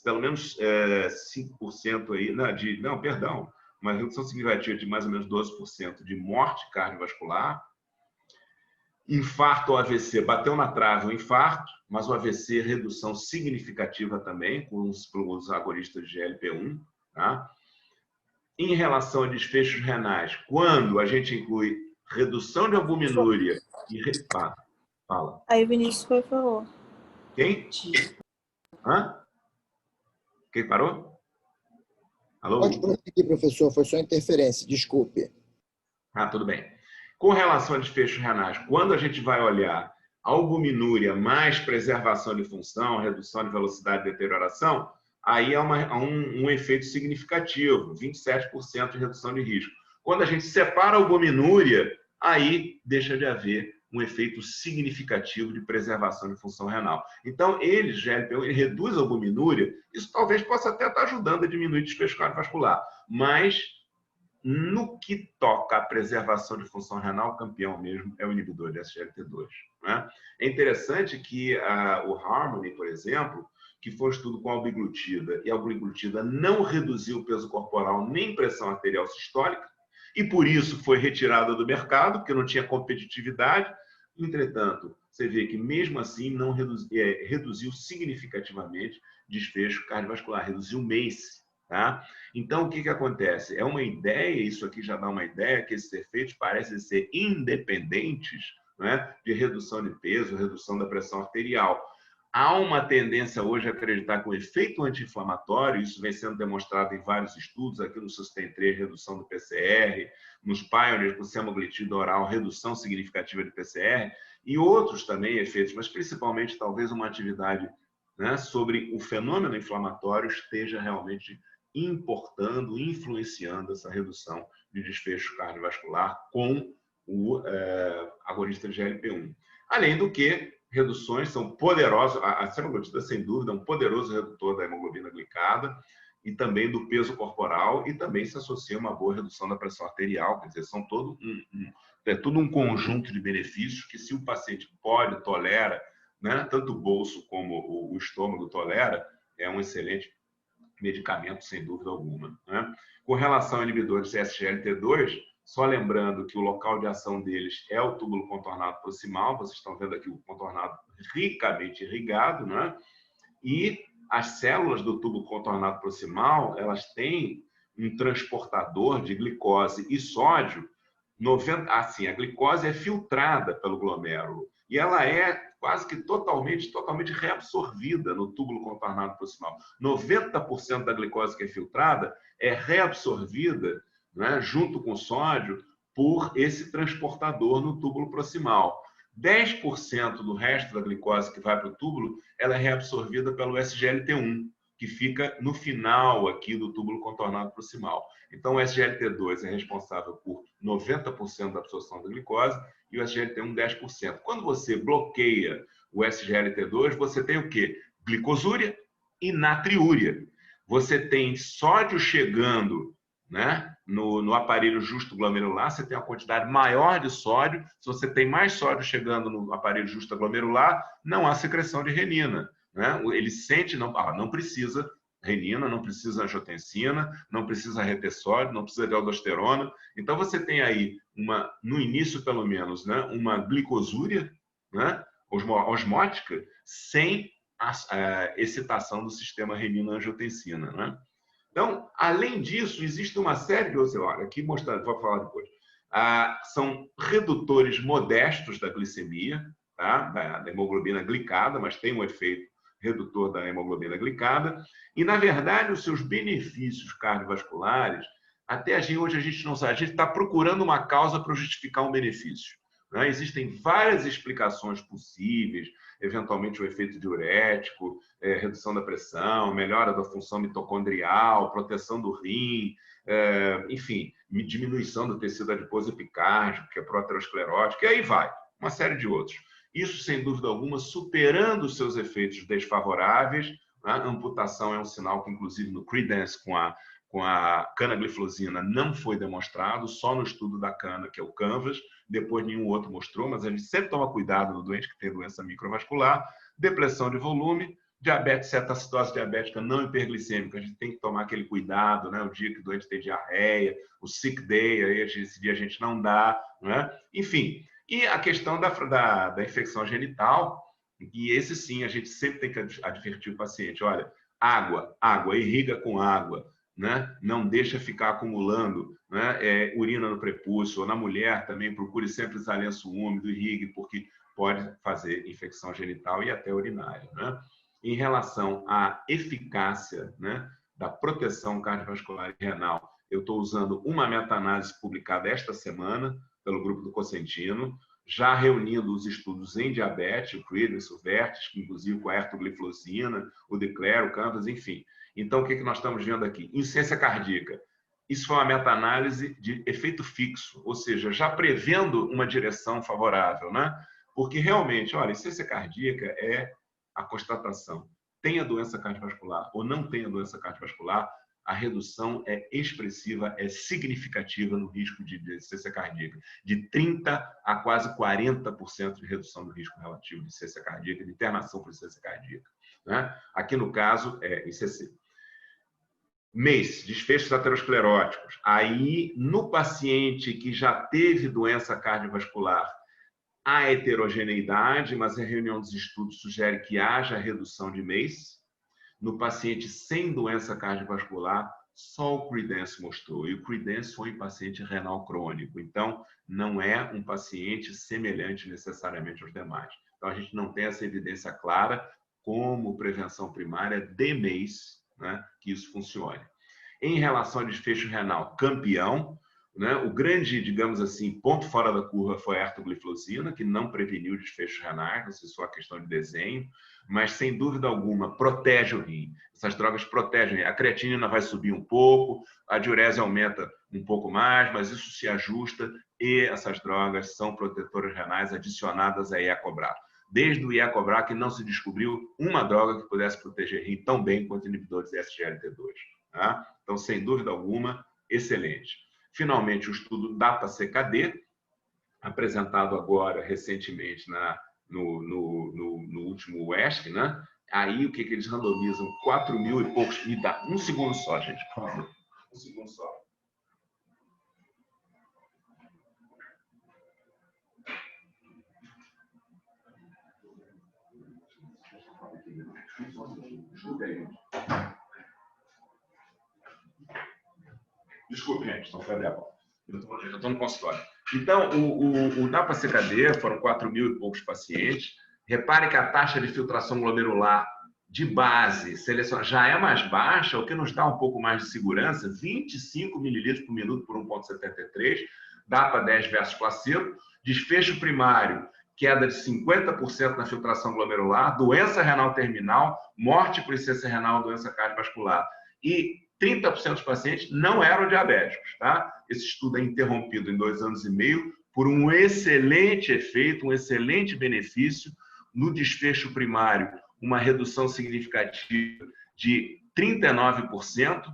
pelo menos 5% aí, uma redução significativa de mais ou menos 12% de morte cardiovascular, infarto ou AVC, bateu na trave o infarto, mas o AVC redução significativa também com os agonistas de GLP-1, tá? Em relação a desfechos renais, quando a gente inclui redução de albuminúria e... Fala. Aí, Vinícius, por favor. Quem? Hã? Quem parou? Alô? Pode prosseguir, professor, foi só interferência, desculpe. Tudo bem. Com relação a desfechos renais, quando a gente vai olhar albuminúria mais preservação de função, redução de velocidade de deterioração, aí é um efeito significativo, 27% de redução de risco. Quando a gente separa a albuminúria, aí deixa de haver um efeito significativo de preservação de função renal. Então, GLP-1, ele reduz a albuminúria, isso talvez possa até estar ajudando a diminuir o desfecho cardiovascular, mas no que toca à preservação de função renal, o campeão mesmo é o inibidor de SGLT2. Né? É interessante que o Harmony, por exemplo, que foi um estudo com albiglutida, e a albiglutida não reduziu o peso corporal nem pressão arterial sistólica, e por isso foi retirada do mercado, porque não tinha competitividade. Entretanto, você vê que mesmo assim não reduziu significativamente desfecho cardiovascular, reduziu MACE. Tá? Então, o que acontece? É uma ideia, isso aqui já dá uma ideia, que esses efeitos parecem ser independentes, né, de redução de peso, redução da pressão arterial. Há uma tendência hoje a acreditar que o efeito anti-inflamatório, isso vem sendo demonstrado em vários estudos, aqui no SUSTEN 3, redução do PCR, nos Pioneers, com semaglutida oral, redução significativa de PCR, e outros também efeitos, mas principalmente talvez uma atividade, né, sobre o fenômeno inflamatório esteja realmente importando, influenciando essa redução de desfecho cardiovascular com o agonista de GLP-1. Além do que, reduções são poderosas, a semaglutida, sem dúvida, é um poderoso redutor da hemoglobina glicada e também do peso corporal, e também se associa a uma boa redução da pressão arterial, quer dizer, são tudo um conjunto de benefícios que, se o paciente pode, tolera, né, tanto o bolso como o estômago tolera, é um excelente medicamento, sem dúvida alguma. Né? Com relação a inibidores de SGLT2, só lembrando que o local de ação deles é o túbulo contornado proximal, vocês estão vendo aqui o contornado ricamente irrigado, né? E as células do túbulo contornado proximal, elas têm um transportador de glicose e sódio, a glicose é filtrada pelo glomérulo e ela é quase que totalmente reabsorvida no túbulo contornado proximal. 90% da glicose que é filtrada é reabsorvida, né, junto com o sódio, por esse transportador no túbulo proximal. 10% do resto da glicose que vai para o túbulo, ela é reabsorvida pelo SGLT1, que fica no final aqui do túbulo contornado proximal. Então, o SGLT2 é responsável por 90% da absorção da glicose e o SGLT1 10%. Quando você bloqueia o SGLT2, você tem o quê? Glicosúria e natriúria. Você tem sódio chegando, né, no aparelho justo glomerular, você tem uma quantidade maior de sódio. Se você tem mais sódio chegando no aparelho justo glomerular, não há secreção de renina. Né? Ele sente, não precisa renina, não precisa angiotensina, não precisa reter sódio, não precisa de aldosterona. Então, você tem aí, no início pelo menos, né, uma glicosúria, né, osmótica, sem excitação do sistema renina-angiotensina. Né? Então, além disso, existe uma série de outros, olha, aqui mostrando, vou falar depois, são redutores modestos da glicemia, tá? da hemoglobina glicada, mas tem um efeito redutor da hemoglobina glicada, e, na verdade, os seus benefícios cardiovasculares, até hoje a gente não sabe, a gente está procurando uma causa para justificar um benefício. Né? Existem várias explicações possíveis, eventualmente o efeito diurético, redução da pressão, melhora da função mitocondrial, proteção do rim, enfim, diminuição do tecido adiposo epicárdico, que é proaterosclerótico, e aí vai, uma série de outros. Isso, sem dúvida alguma, superando os seus efeitos desfavoráveis. Né? A amputação é um sinal que, inclusive, no Credence, com a canagliflozina, não foi demonstrado, só no estudo da cana, que é o CANVAS, depois nenhum outro mostrou, mas a gente sempre toma cuidado no doente que tem doença microvascular, depressão de volume, diabetes, cetoacidose diabética não hiperglicêmica, a gente tem que tomar aquele cuidado, né? O dia que o doente tem diarreia, o sick day, aí esse dia a gente não dá, né? Enfim, e a questão da infecção genital, e esse sim, a gente sempre tem que advertir o paciente, olha, água, irriga com água, né? Não deixa ficar acumulando, né, urina no prepúcio, ou na mulher também, procure sempre usar lenço úmido, irrigue, porque pode fazer infecção genital e até urinária. Né? Em relação à eficácia, né, da proteção cardiovascular e renal. Eu estou usando uma meta-análise publicada esta semana pelo grupo do Cosentino, já reunindo os estudos em diabetes, o Credence, o Vertis, inclusive com a ertogliflozina, o Declare, o Canvas, enfim. Então, o que nós estamos vendo aqui? Insuficiência cardíaca. Isso foi uma meta-análise de efeito fixo, ou seja, já prevendo uma direção favorável, né? Porque realmente, olha, insuficiência cardíaca é a constatação. Tem a doença cardiovascular ou não tem a doença cardiovascular, a redução é expressiva, é significativa no risco de insuficiência cardíaca. De 30% a quase 40% de redução do risco relativo de insuficiência cardíaca, de internação por insuficiência cardíaca, né? Aqui no caso é ICC. MACE, desfechos ateroscleróticos. Aí, no paciente que já teve doença cardiovascular, há heterogeneidade, mas a reunião dos estudos sugere que haja redução de MACE. No paciente sem doença cardiovascular, só o Credence mostrou. E o Credence foi em paciente renal crônico. Então, não é um paciente semelhante necessariamente aos demais. Então, a gente não tem essa evidência clara como prevenção primária de MACE, né, que isso funcione. Em relação ao desfecho renal, campeão, né, o grande, digamos assim, ponto fora da curva foi a ertogliflozina, que não preveniu desfechos renais, não sei se é só questão de desenho, mas sem dúvida alguma protege o rim. Essas drogas protegem. A creatinina vai subir um pouco, a diurese aumenta um pouco mais, mas isso se ajusta e essas drogas são protetoras renais adicionadas a Iacobra. Desde o Iacobra que não se descobriu uma droga que pudesse proteger rim tão bem quanto inibidores de SGLT2. Tá? Então, sem dúvida alguma, excelente. Finalmente, o estudo DAPA-CKD, apresentado agora recentemente no último WESC, né? Aí o que eles randomizam? 4.000 e poucos. Me dá um segundo só, gente, por favor. Um segundo só. Desculpe, gente, estou fora da bola. Eu estou no consultório. Então, o DAPA-CKD foram 4.000 e poucos pacientes. Repare que a taxa de filtração glomerular de base já é mais baixa, o que nos dá um pouco mais de segurança, 25 ml por minuto por 1,73, DAPA-10 versus placebo. Desfecho primário, queda de 50% na filtração glomerular, doença renal terminal, morte por insuficiência renal, doença cardiovascular. E 30% dos pacientes não eram diabéticos, tá? Esse estudo é interrompido em 2 anos e meio por um excelente efeito, um excelente benefício no desfecho primário, uma redução significativa de 39%,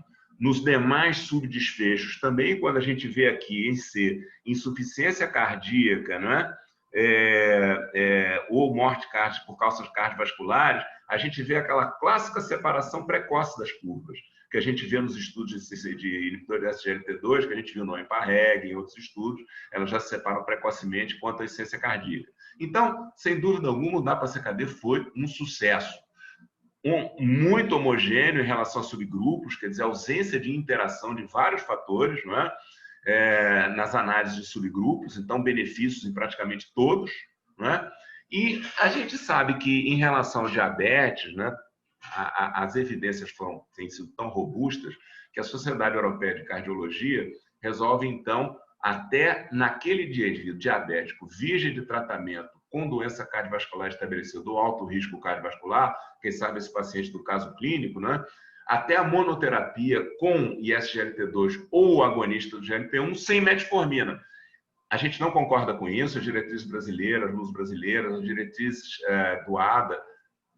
nos demais subdesfechos também, quando a gente vê aqui em C, insuficiência cardíaca, não é? Ou morte cardíaca por causas cardiovasculares, a gente vê aquela clássica separação precoce das curvas, que a gente vê nos estudos de inibidor de SGLT2, que a gente viu no EMPA-REG, em outros estudos, elas já se separam precocemente quanto à insuficiência cardíaca. Então, sem dúvida alguma, o DAPA-CKD foi um sucesso. Muito homogêneo em relação a subgrupos, quer dizer, ausência de interação de vários fatores, não é? Nas análises de subgrupos, então benefícios em praticamente todos, não é? E a gente sabe que em relação ao diabetes, né, as evidências têm sido tão robustas que a Sociedade Europeia de Cardiologia resolve, então, até naquele indivíduo diabético virgem de tratamento com doença cardiovascular estabelecida ou alto risco cardiovascular, quem sabe esse paciente do caso clínico, né? Até a monoterapia com ISGLT2 ou agonista do GLP-1 sem metformina. A gente não concorda com isso, as diretrizes brasileiras, as luzes brasileiras, as diretrizes do ADA,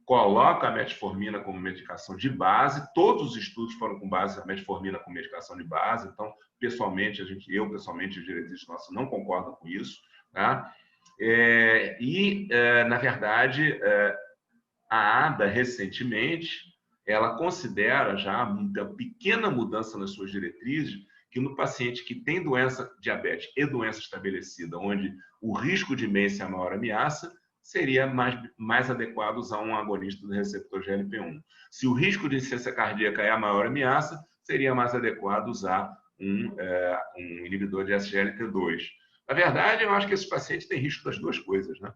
coloca a metformina como medicação de base. Todos os estudos foram com base na metformina como medicação de base. Então, pessoalmente, eu pessoalmente, as diretrizes nossas não concordam com isso, tá? Na verdade, a ADA, recentemente, ela considera já uma pequena mudança nas suas diretrizes, que no paciente que tem doença diabetes e doença estabelecida, onde o risco de MACE é a maior ameaça, seria mais adequado usar um agonista do receptor GLP-1. Se o risco de insuficiência cardíaca é a maior ameaça, seria mais adequado usar um inibidor de SGLT2. Na verdade, eu acho que esses pacientes têm risco das duas coisas, né?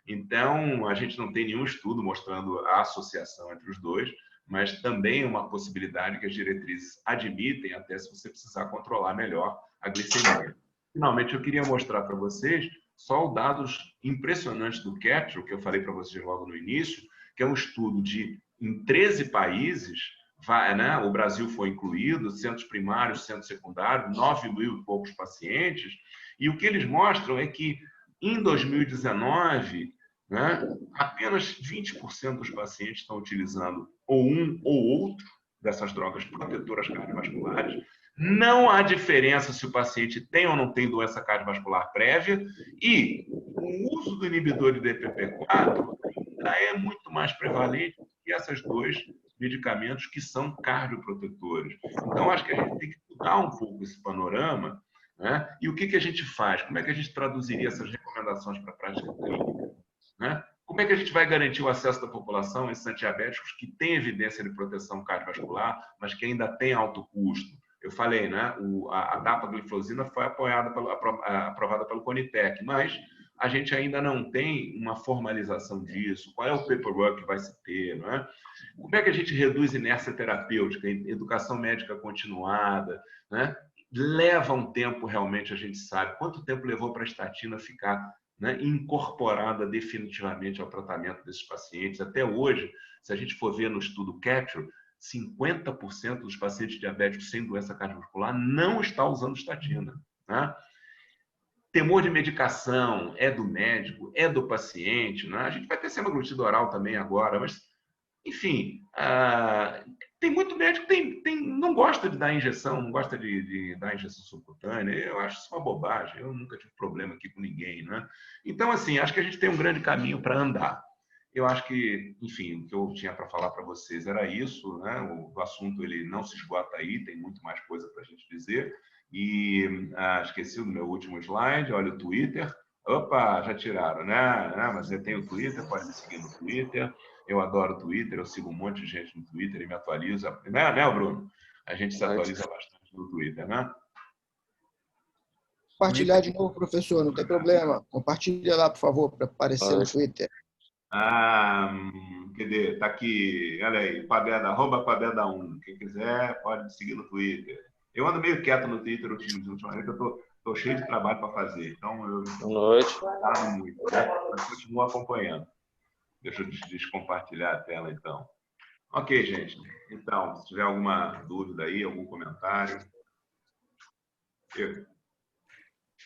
Então, a gente não tem nenhum estudo mostrando a associação entre os dois, mas também é uma possibilidade que as diretrizes admitem, até se você precisar controlar melhor a glicemia. Finalmente, eu queria mostrar para vocês só os dados impressionantes do Capture, que eu falei para vocês logo no início, que é um estudo em 13 países, né? O Brasil foi incluído, centros primários, centros secundários, 9.000 e poucos pacientes, e o que eles mostram é que, em 2019, né, apenas 20% dos pacientes estão utilizando ou um ou outro dessas drogas protetoras cardiovasculares. Não há diferença se o paciente tem ou não tem doença cardiovascular prévia, e o uso do inibidor de DPP-4 ainda é muito mais prevalente que esses dois medicamentos que são cardioprotetores. Então, acho que a gente tem que mudar um pouco esse panorama, né? E o que a gente faz? Como é que a gente traduziria essas recomendações para a prática clínica? Né? Como é que a gente vai garantir o acesso da população a esses antidiabéticos que têm evidência de proteção cardiovascular, mas que ainda têm alto custo? Eu falei, né? A dapagliflozina foi aprovada pelo CONITEC, mas a gente ainda não tem uma formalização disso. Qual é o paperwork que vai se ter? Não é? Como é que a gente reduz inércia terapêutica, educação médica continuada? Né? Leva um tempo, realmente, a gente sabe. Quanto tempo levou para a estatina ficar, né, incorporada definitivamente ao tratamento desses pacientes? Até hoje, se a gente for ver no estudo Capture, 50% dos pacientes diabéticos sem doença cardiovascular não está usando estatina. Né? Temor de medicação é do médico, é do paciente. Né? A gente vai ter semaglutida oral também agora, mas, enfim, tem muito médico que não gosta de dar injeção, não gosta de dar injeção subcutânea. Eu acho isso uma bobagem. Eu nunca tive problema aqui com ninguém. Né? Então, assim, acho que a gente tem um grande caminho para andar. Eu acho que, enfim, o que eu tinha para falar para vocês era isso, né? O assunto ele não se esgota aí, tem muito mais coisa para a gente dizer. E esqueci do meu último slide, olha o Twitter. Opa, já tiraram, né? Mas você tem o Twitter, pode me seguir no Twitter. Eu adoro o Twitter, eu sigo um monte de gente no Twitter e me atualiza. Né, Bruno? A gente se atualiza bastante no Twitter, né? Compartilhar de novo, professor, não tem problema. Compartilha lá, por favor, para aparecer no Twitter. Cadê? Tá aqui, olha aí, @pabeda1. Quem quiser pode me seguir no Twitter. Eu ando meio quieto no Twitter ultimamente, eu tô cheio de trabalho para fazer, então eu Boa noite. muito, né? Mas continuo acompanhando. Deixa eu descompartilhar a tela, então. Ok, gente. Então, se tiver alguma dúvida aí, algum comentário.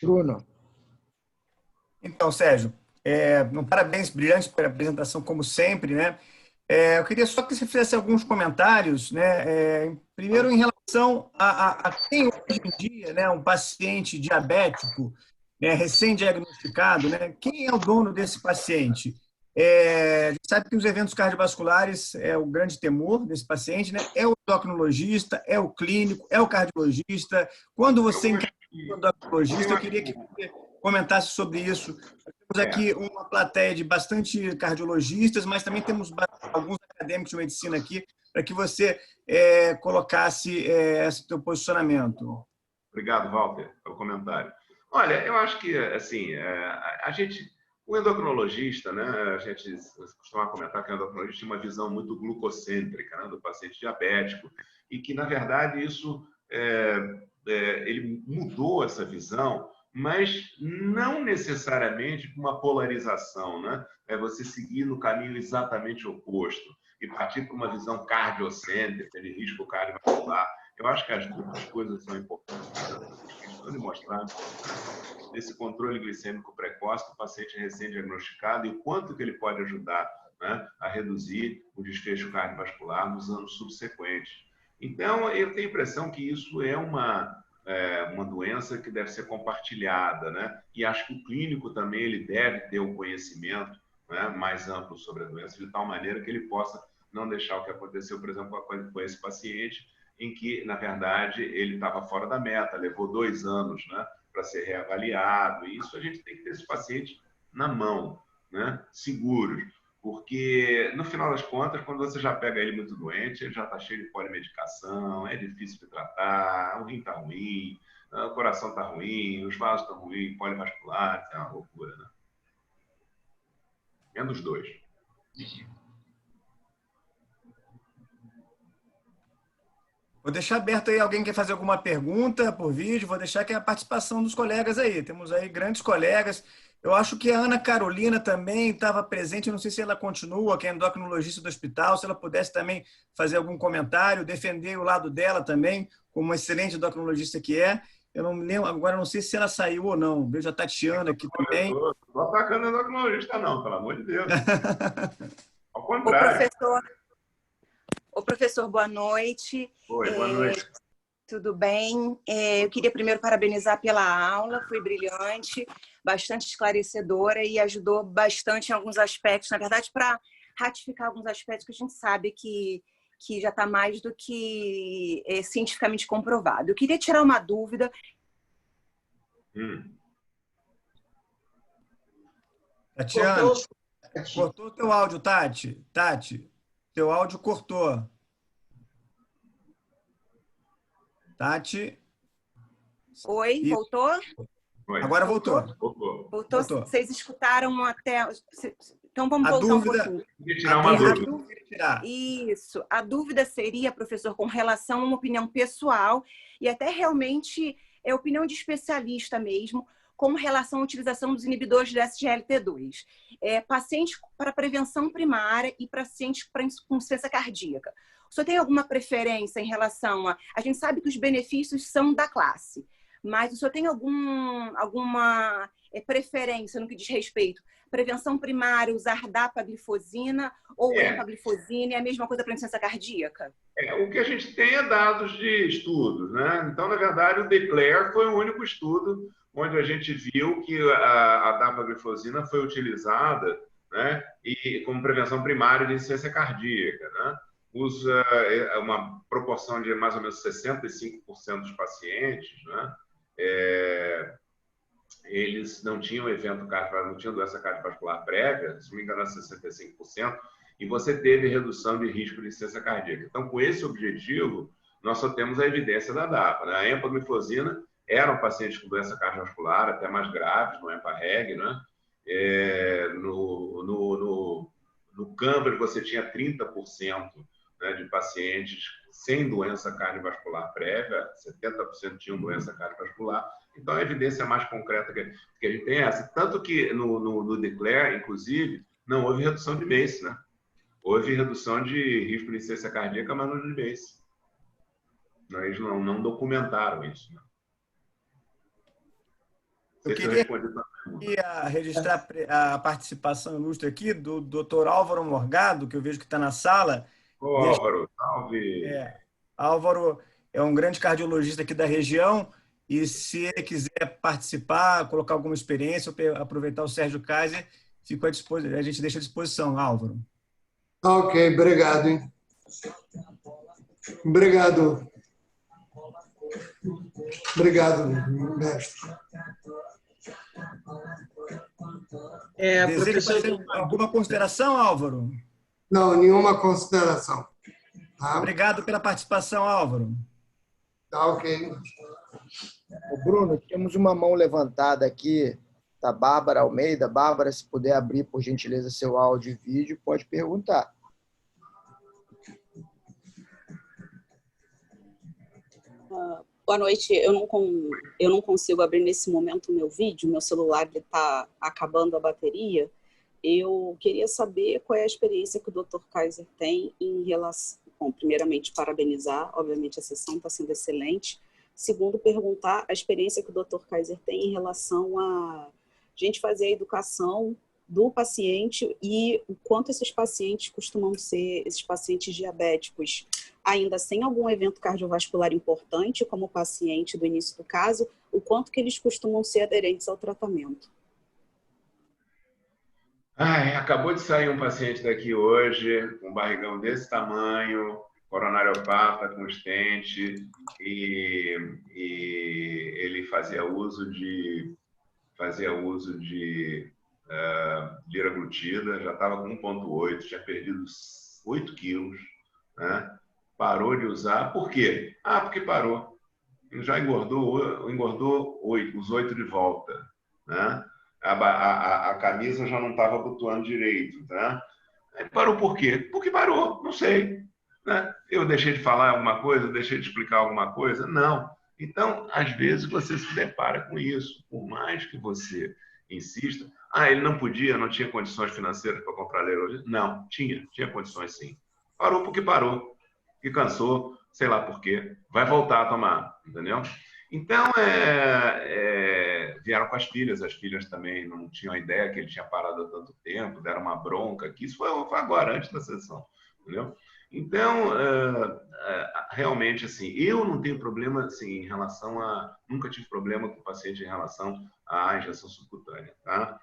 Bruno. Então, Sérgio, um parabéns brilhante pela apresentação, como sempre, né? Eu queria só que você fizesse alguns comentários, né? Primeiro, em relação a quem hoje em dia, né, um paciente diabético, né, recém-diagnosticado, né? Quem é o dono desse paciente? A gente sabe que os eventos cardiovasculares é o grande temor desse paciente, né? É o endocrinologista, é o clínico, é o cardiologista. Quando você encara o endocrinologista, eu queria que você comentasse sobre isso. Temos aqui uma plateia de bastante cardiologistas, mas também temos alguns acadêmicos de medicina aqui, para que você colocasse esse seu posicionamento. Obrigado, Walter, pelo comentário. Olha, eu acho que, assim, o endocrinologista, né, a gente costuma comentar que o endocrinologista tem uma visão muito glucocêntrica, né, do paciente diabético, e que, na verdade, isso ele mudou essa visão, mas não necessariamente com uma polarização, né? É você seguir no caminho exatamente oposto e partir para uma visão cardiocêntrica, de risco cardiovascular. Eu acho que as duas coisas são importantes. Questão de mostrar a importância desse controle glicêmico precoce do paciente recém-diagnosticado e o quanto que ele pode ajudar, né, a reduzir o desfecho cardiovascular nos anos subsequentes. Então, eu tenho a impressão que isso é uma doença que deve ser compartilhada, né? E acho que o clínico também ele deve ter um conhecimento, né, mais amplo sobre a doença, de tal maneira que ele possa não deixar o que aconteceu, por exemplo, com esse paciente, em que, na verdade, ele estava fora da meta, levou 2 anos, né, para ser reavaliado. E isso a gente tem que ter esse paciente na mão, né, seguros. Porque, no final das contas, quando você já pega ele muito doente, ele já está cheio de polimedicação, é difícil de tratar, o rim está ruim, o coração está ruim, os vasos estão ruins, polivasculares, é uma loucura, né? É dos dois. Vou deixar aberto aí, alguém quer fazer alguma pergunta por vídeo, vou deixar aqui a participação dos colegas aí. Temos aí grandes colegas. Eu acho que a Ana Carolina também estava presente, eu não sei se ela continua, que é endocrinologista do hospital, se ela pudesse também fazer algum comentário, defender o lado dela também, como uma excelente endocrinologista que é. Eu não me lembro, agora não sei se ela saiu ou não. Vejo a Tatiana aqui também. Não estou atacando endocrinologista, não, pelo amor de Deus. Ao Ô, contrário. professor, boa noite. Oi, boa noite. Tudo bem? Eu queria primeiro parabenizar pela aula, foi brilhante, bastante esclarecedora e ajudou bastante em alguns aspectos, na verdade, para ratificar alguns aspectos que a gente sabe que já está mais do que cientificamente comprovado. Eu queria tirar uma dúvida. Tatiana, cortou o teu áudio, Tati. Tati, teu áudio cortou. Tati. Oi, Isso. voltou? Oi. Agora voltou. Voltou. Vocês escutaram até... Então vamos voltar um pouquinho. Tirar uma dúvida. Isso. A dúvida seria, professor, com relação a uma opinião pessoal e até realmente opinião de especialista mesmo, com relação à utilização dos inibidores do SGLT2. Paciente para prevenção primária e paciente com insuficiência cardíaca. O senhor tem alguma preferência em relação a... A gente sabe que os benefícios são da classe, mas o senhor tem alguma preferência no que diz respeito? Prevenção primária, usar dapaglifosina ou empaglifosina é a mesma coisa para insuficiência cardíaca? O que a gente tem é dados de estudos, né? Então, na verdade, o DECLARE foi o único estudo onde a gente viu que a dapaglifosina foi utilizada, né, e como prevenção primária de insuficiência cardíaca, né? Usa uma proporção de mais ou menos 65% dos pacientes, né? Eles não tinham evento cardiovascular, não tinham doença cardiovascular prévia, se não me engano, 65%, e você teve redução de risco de insuficiência cardíaca. Então, com esse objetivo, nós só temos a evidência da DAPA, né? A empaglifosina eram pacientes com doença cardiovascular, até mais graves, no EMPA-REG, né? No Cambridge, você tinha 30%, né, de pacientes sem doença cardiovascular prévia, 70% tinham doença cardiovascular. Então, a evidência mais concreta que a gente tem é essa. Tanto que no DECLARE, inclusive, não houve redução de MACE, né? Houve redução de risco de insuficiência cardíaca, mas não de MACE. Eles não documentaram isso, né? Eu queria registrar a participação ilustre aqui do Dr. Álvaro Morgado, que eu vejo que está na sala. Ô, Álvaro, salve! Álvaro é um grande cardiologista aqui da região e se ele quiser participar, colocar alguma experiência, aproveitar o Sérgio Kaiser, fico à disposição, a gente deixa à disposição, Álvaro. Ok, obrigado. Hein? Obrigado. Obrigado, mestre. Deseja fazer alguma consideração, Álvaro? Não, nenhuma consideração. Tá? Obrigado pela participação, Álvaro. Tá ok. Bruno, temos uma mão levantada aqui da Bárbara Almeida. Bárbara, se puder abrir, por gentileza, seu áudio e vídeo, pode perguntar. Boa noite. Eu não consigo abrir nesse momento o meu vídeo. Meu celular está acabando a bateria. Eu queria saber qual é a experiência que o Dr. Kaiser tem em relação... Bom, primeiramente, parabenizar. Obviamente, a sessão está sendo excelente. Segundo, perguntar a experiência que o Dr. Kaiser tem em relação a gente fazer a educação do paciente e o quanto esses pacientes costumam ser, esses pacientes diabéticos, ainda sem algum evento cardiovascular importante, como o paciente do início do caso, o quanto que eles costumam ser aderentes ao tratamento. Acabou de sair um paciente daqui hoje, com um barrigão desse tamanho, coronariopata com stent, e ele fazia uso de liraglutida, já estava com 1,8, tinha perdido 8 quilos, né? Parou de usar. Por quê? Porque parou. Ele já engordou 8, os 8 de volta, né? A camisa já não estava abotoando direito, tá? Parou por quê? Porque parou, não sei. né? Eu deixei de falar alguma coisa, deixei de explicar alguma coisa? Não. Então, às vezes, você se depara com isso. Por mais que você insista, ele não podia, não tinha condições financeiras para comprar leilão. Não, tinha condições sim. Parou porque parou, que cansou, sei lá por quê. Vai voltar a tomar, entendeu? Então, vieram com as filhas também não tinham ideia que ele tinha parado há tanto tempo, deram uma bronca, que isso foi agora, antes da sessão, entendeu? Então, realmente, assim, eu não tenho problema, assim, em relação a... Nunca tive problema com o paciente em relação à injeção subcutânea, tá?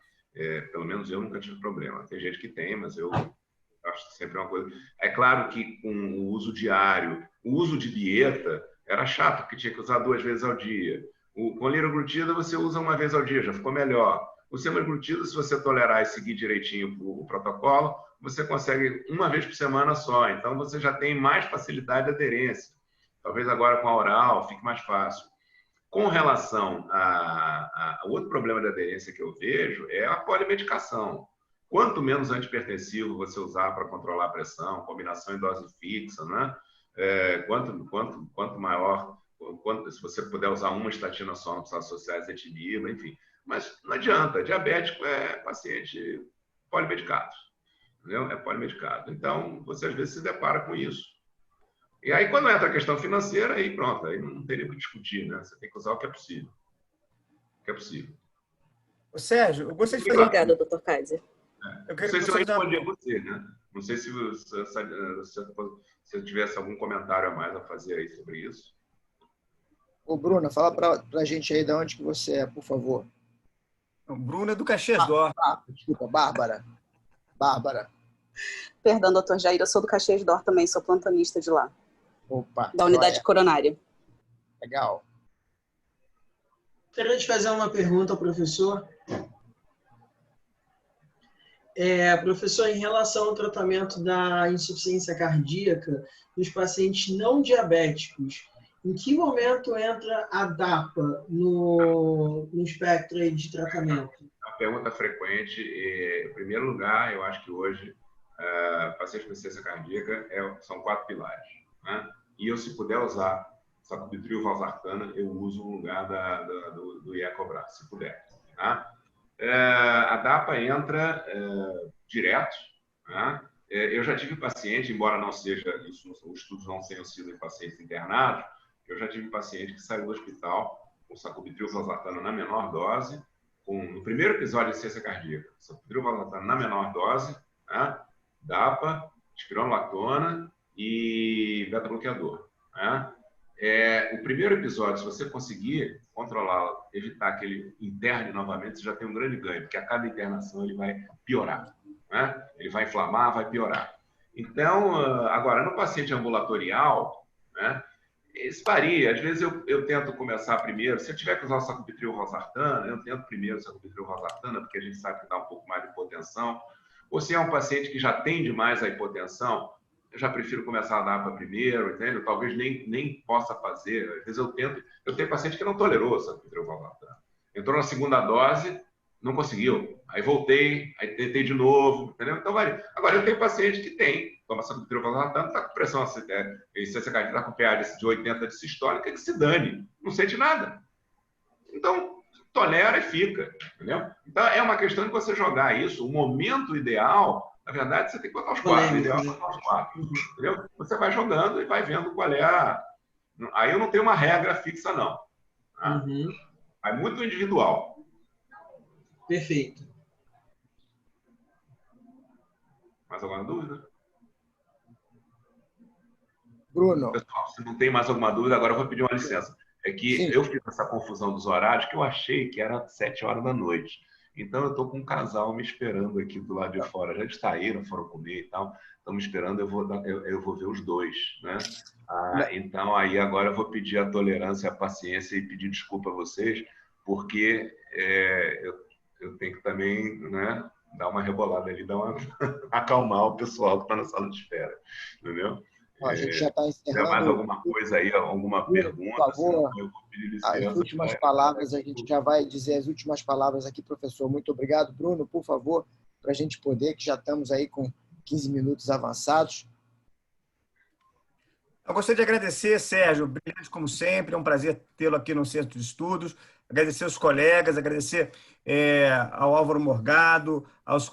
Pelo menos eu nunca tive problema. Tem gente que tem, mas eu acho que sempre é uma coisa... É claro que com o uso diário, o uso de dieta era chato, porque tinha que usar 2 vezes ao dia. Com liraglutida, você usa 1 vez ao dia, já ficou melhor. O semaglutida, se você tolerar e seguir direitinho o protocolo, você consegue 1 vez por semana só. Então, você já tem mais facilidade de aderência. Talvez agora com a oral fique mais fácil. Com relação ao outro problema de aderência que eu vejo é a polimedicação. Quanto menos antihipertensivo você usar para controlar a pressão, combinação em dose fixa, né? Quanto maior, se você puder usar uma estatina só, não precisa associar ezetimiba, enfim. Mas não adianta, diabético é paciente polimedicado, entendeu? É polimedicado. Então, você às vezes se depara com isso. E aí, quando entra a questão financeira, aí pronto, aí não teria o que discutir, né? Você tem que usar o que é possível. O que é possível. Ô, Sérgio, eu gostaria de fazer... Obrigada, doutor Kaiser. Não sei se eu respondi a você, né? Não sei se eu tivesse algum comentário a mais a fazer aí sobre isso. Ô, Bruna, fala para a gente aí de onde que você é, por favor. Bruno é do Caxias d'Or. Desculpa, Bárbara. Bárbara. Perdão, doutor Jair, eu sou do Caxias d'Or também, sou plantonista de lá. Opa. Da unidade coronária. Legal. Gostaria de fazer uma pergunta ao professor. Professor, em relação ao tratamento da insuficiência cardíaca dos pacientes não diabéticos, em que momento entra a DAPA no espectro de tratamento? É uma pergunta frequente. Em primeiro lugar, eu acho que hoje, paciente com insuficiência cardíaca são 4 pilares, né? E eu, se puder usar sacubitril valsartana, eu uso no lugar do Iacobra, se puder, tá? A DAPA entra direto, né? Eu já tive paciente, embora não seja isso, os estudos não tenham sido em pacientes internados, eu já tive paciente que saiu do hospital com sacubitril valsartana na menor dose, no primeiro episódio de insuficiência cardíaca, sacubitril valsartana na menor dose, né? DAPA, espironolactona e beta-bloqueador, né? O primeiro episódio, se você conseguir controlá-lo, evitar que ele interne novamente, você já tem um grande ganho, porque a cada internação ele vai piorar, né? Ele vai inflamar, vai piorar. Então, agora, no paciente ambulatorial, né, isso varia. Às vezes eu tento começar primeiro, se eu tiver que usar o sacubitril valsartana, eu tento primeiro o sacubitril valsartana, porque a gente sabe que dá um pouco mais de hipotensão. Ou se é um paciente que já tem demais a hipotensão, eu já prefiro começar a DAPA primeiro, entende? Talvez nem possa fazer. Às vezes eu tenho paciente que não tolerou sacubitril valsartana. Entrou na segunda dose, não conseguiu. Aí voltei, aí tentei de novo, entendeu? Então varia. Agora, eu tenho paciente que toma sacubitril valsartana, está com pressão, insuficiência cardíaca, está com PA de 80 de sistólica, que se dane, não sente nada. Então, tolera e fica, entendeu? Então, é uma questão de você jogar isso. O momento ideal, na verdade, você tem que botar os 4. O ideal é botar os 4, entendeu? Você vai jogando e vai vendo qual é a... Aí eu não tenho uma regra fixa, não. Tá? É muito individual. Perfeito. Mais alguma dúvida? Bruno. Pessoal, se não tem mais alguma dúvida, agora eu vou pedir uma licença. É que Sim. Eu fiz essa confusão dos horários, que eu achei que era 7 horas da noite. Então, eu estou com um casal me esperando aqui do lado de fora. Já saíram, foram comer e tal. Estão me esperando, eu vou ver os dois, né? Então, aí agora eu vou pedir a tolerância, a paciência e pedir desculpa a vocês, porque eu tenho que também, né, dar uma rebolada ali, acalmar o pessoal que está na sala de espera, entendeu? A gente já está encerrando. Se mais alguma coisa aí, alguma pergunta, por favor, eu vou pedir licença. As últimas palavras, a gente já vai dizer as últimas palavras aqui, professor. Muito obrigado. Bruno, por favor, para a gente poder, que já estamos aí com 15 minutos avançados. Eu gostaria de agradecer, Sérgio, brilhante como sempre, é um prazer tê-lo aqui no Centro de Estudos, agradecer aos colegas, agradecer ao Álvaro Morgado, aos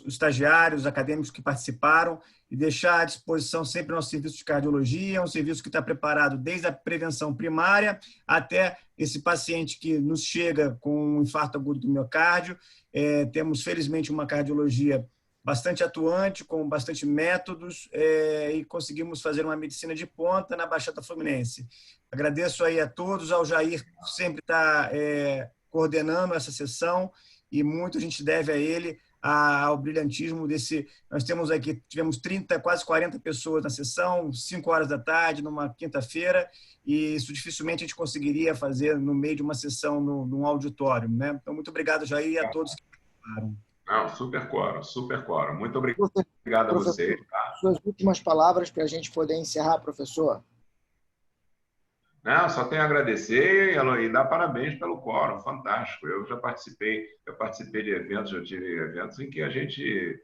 estagiários acadêmicos que participaram e deixar à disposição sempre o nosso serviço de cardiologia, um serviço que está preparado desde a prevenção primária até esse paciente que nos chega com um infarto agudo do miocárdio. Temos, felizmente, uma cardiologia bastante atuante, com bastante métodos, e conseguimos fazer uma medicina de ponta na Baixada Fluminense. Agradeço aí a todos, ao Jair, que sempre está coordenando essa sessão, e muito a gente deve a ele, ao brilhantismo desse... Nós temos aqui, tivemos 30, quase 40 pessoas na sessão, 5 horas da tarde, numa quinta-feira, e isso dificilmente a gente conseguiria fazer no meio de uma sessão num auditório, né? Então, muito obrigado, Jair, e a todos que participaram. Não, super quórum, super quórum. Muito obrigado a você. Tá? Suas últimas palavras para a gente poder encerrar, professor. Não, só tenho a agradecer e dar parabéns pelo quórum, fantástico. Eu já participei, de eventos, já tive eventos em que a gente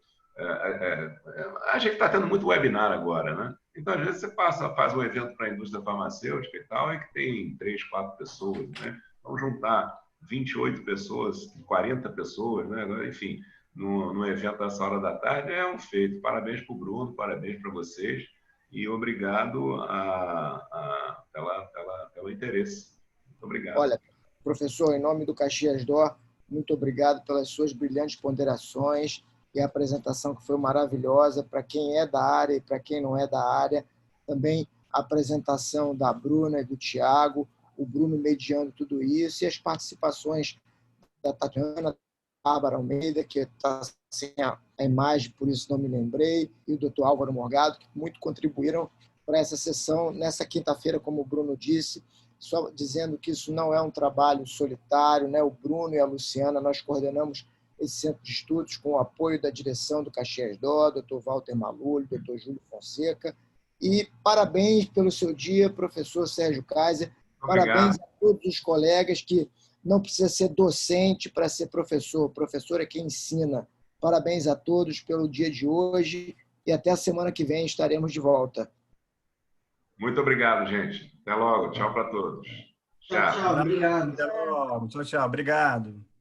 está tendo muito webinar agora, né? Então, às vezes, você faz um evento para a indústria farmacêutica e tal, e que tem 3, 4 pessoas, né? Vamos juntar 28 pessoas, 40 pessoas, né? Enfim, no evento dessa hora da tarde é um feito. Parabéns para o Bruno, parabéns para vocês e obrigado pelo interesse. Muito obrigado. Olha, professor, em nome do Caxias Dó, muito obrigado pelas suas brilhantes ponderações e a apresentação que foi maravilhosa para quem é da área e para quem não é da área. Também a apresentação da Bruna e do Tiago, o Bruno mediando tudo isso, e as participações da Tatiana, da Bárbara Almeida, que está sem a imagem, por isso não me lembrei, e o doutor Álvaro Morgado, que muito contribuíram para essa sessão nessa quinta-feira, como o Bruno disse, só dizendo que isso não é um trabalho solitário, né? O Bruno e a Luciana, nós coordenamos esse centro de estudos com o apoio da direção do Caxias Dó, doutor Walter Malulho, doutor Júlio Fonseca, e parabéns pelo seu dia, professor Sérgio Kaiser. Parabéns a todos os colegas que não precisa ser docente para ser professor. Professor é quem ensina. Parabéns a todos pelo dia de hoje e até a semana que vem estaremos de volta. Muito obrigado, gente. Até logo. Tchau para todos. Tchau, obrigado. Até logo. Tchau, tchau. Obrigado.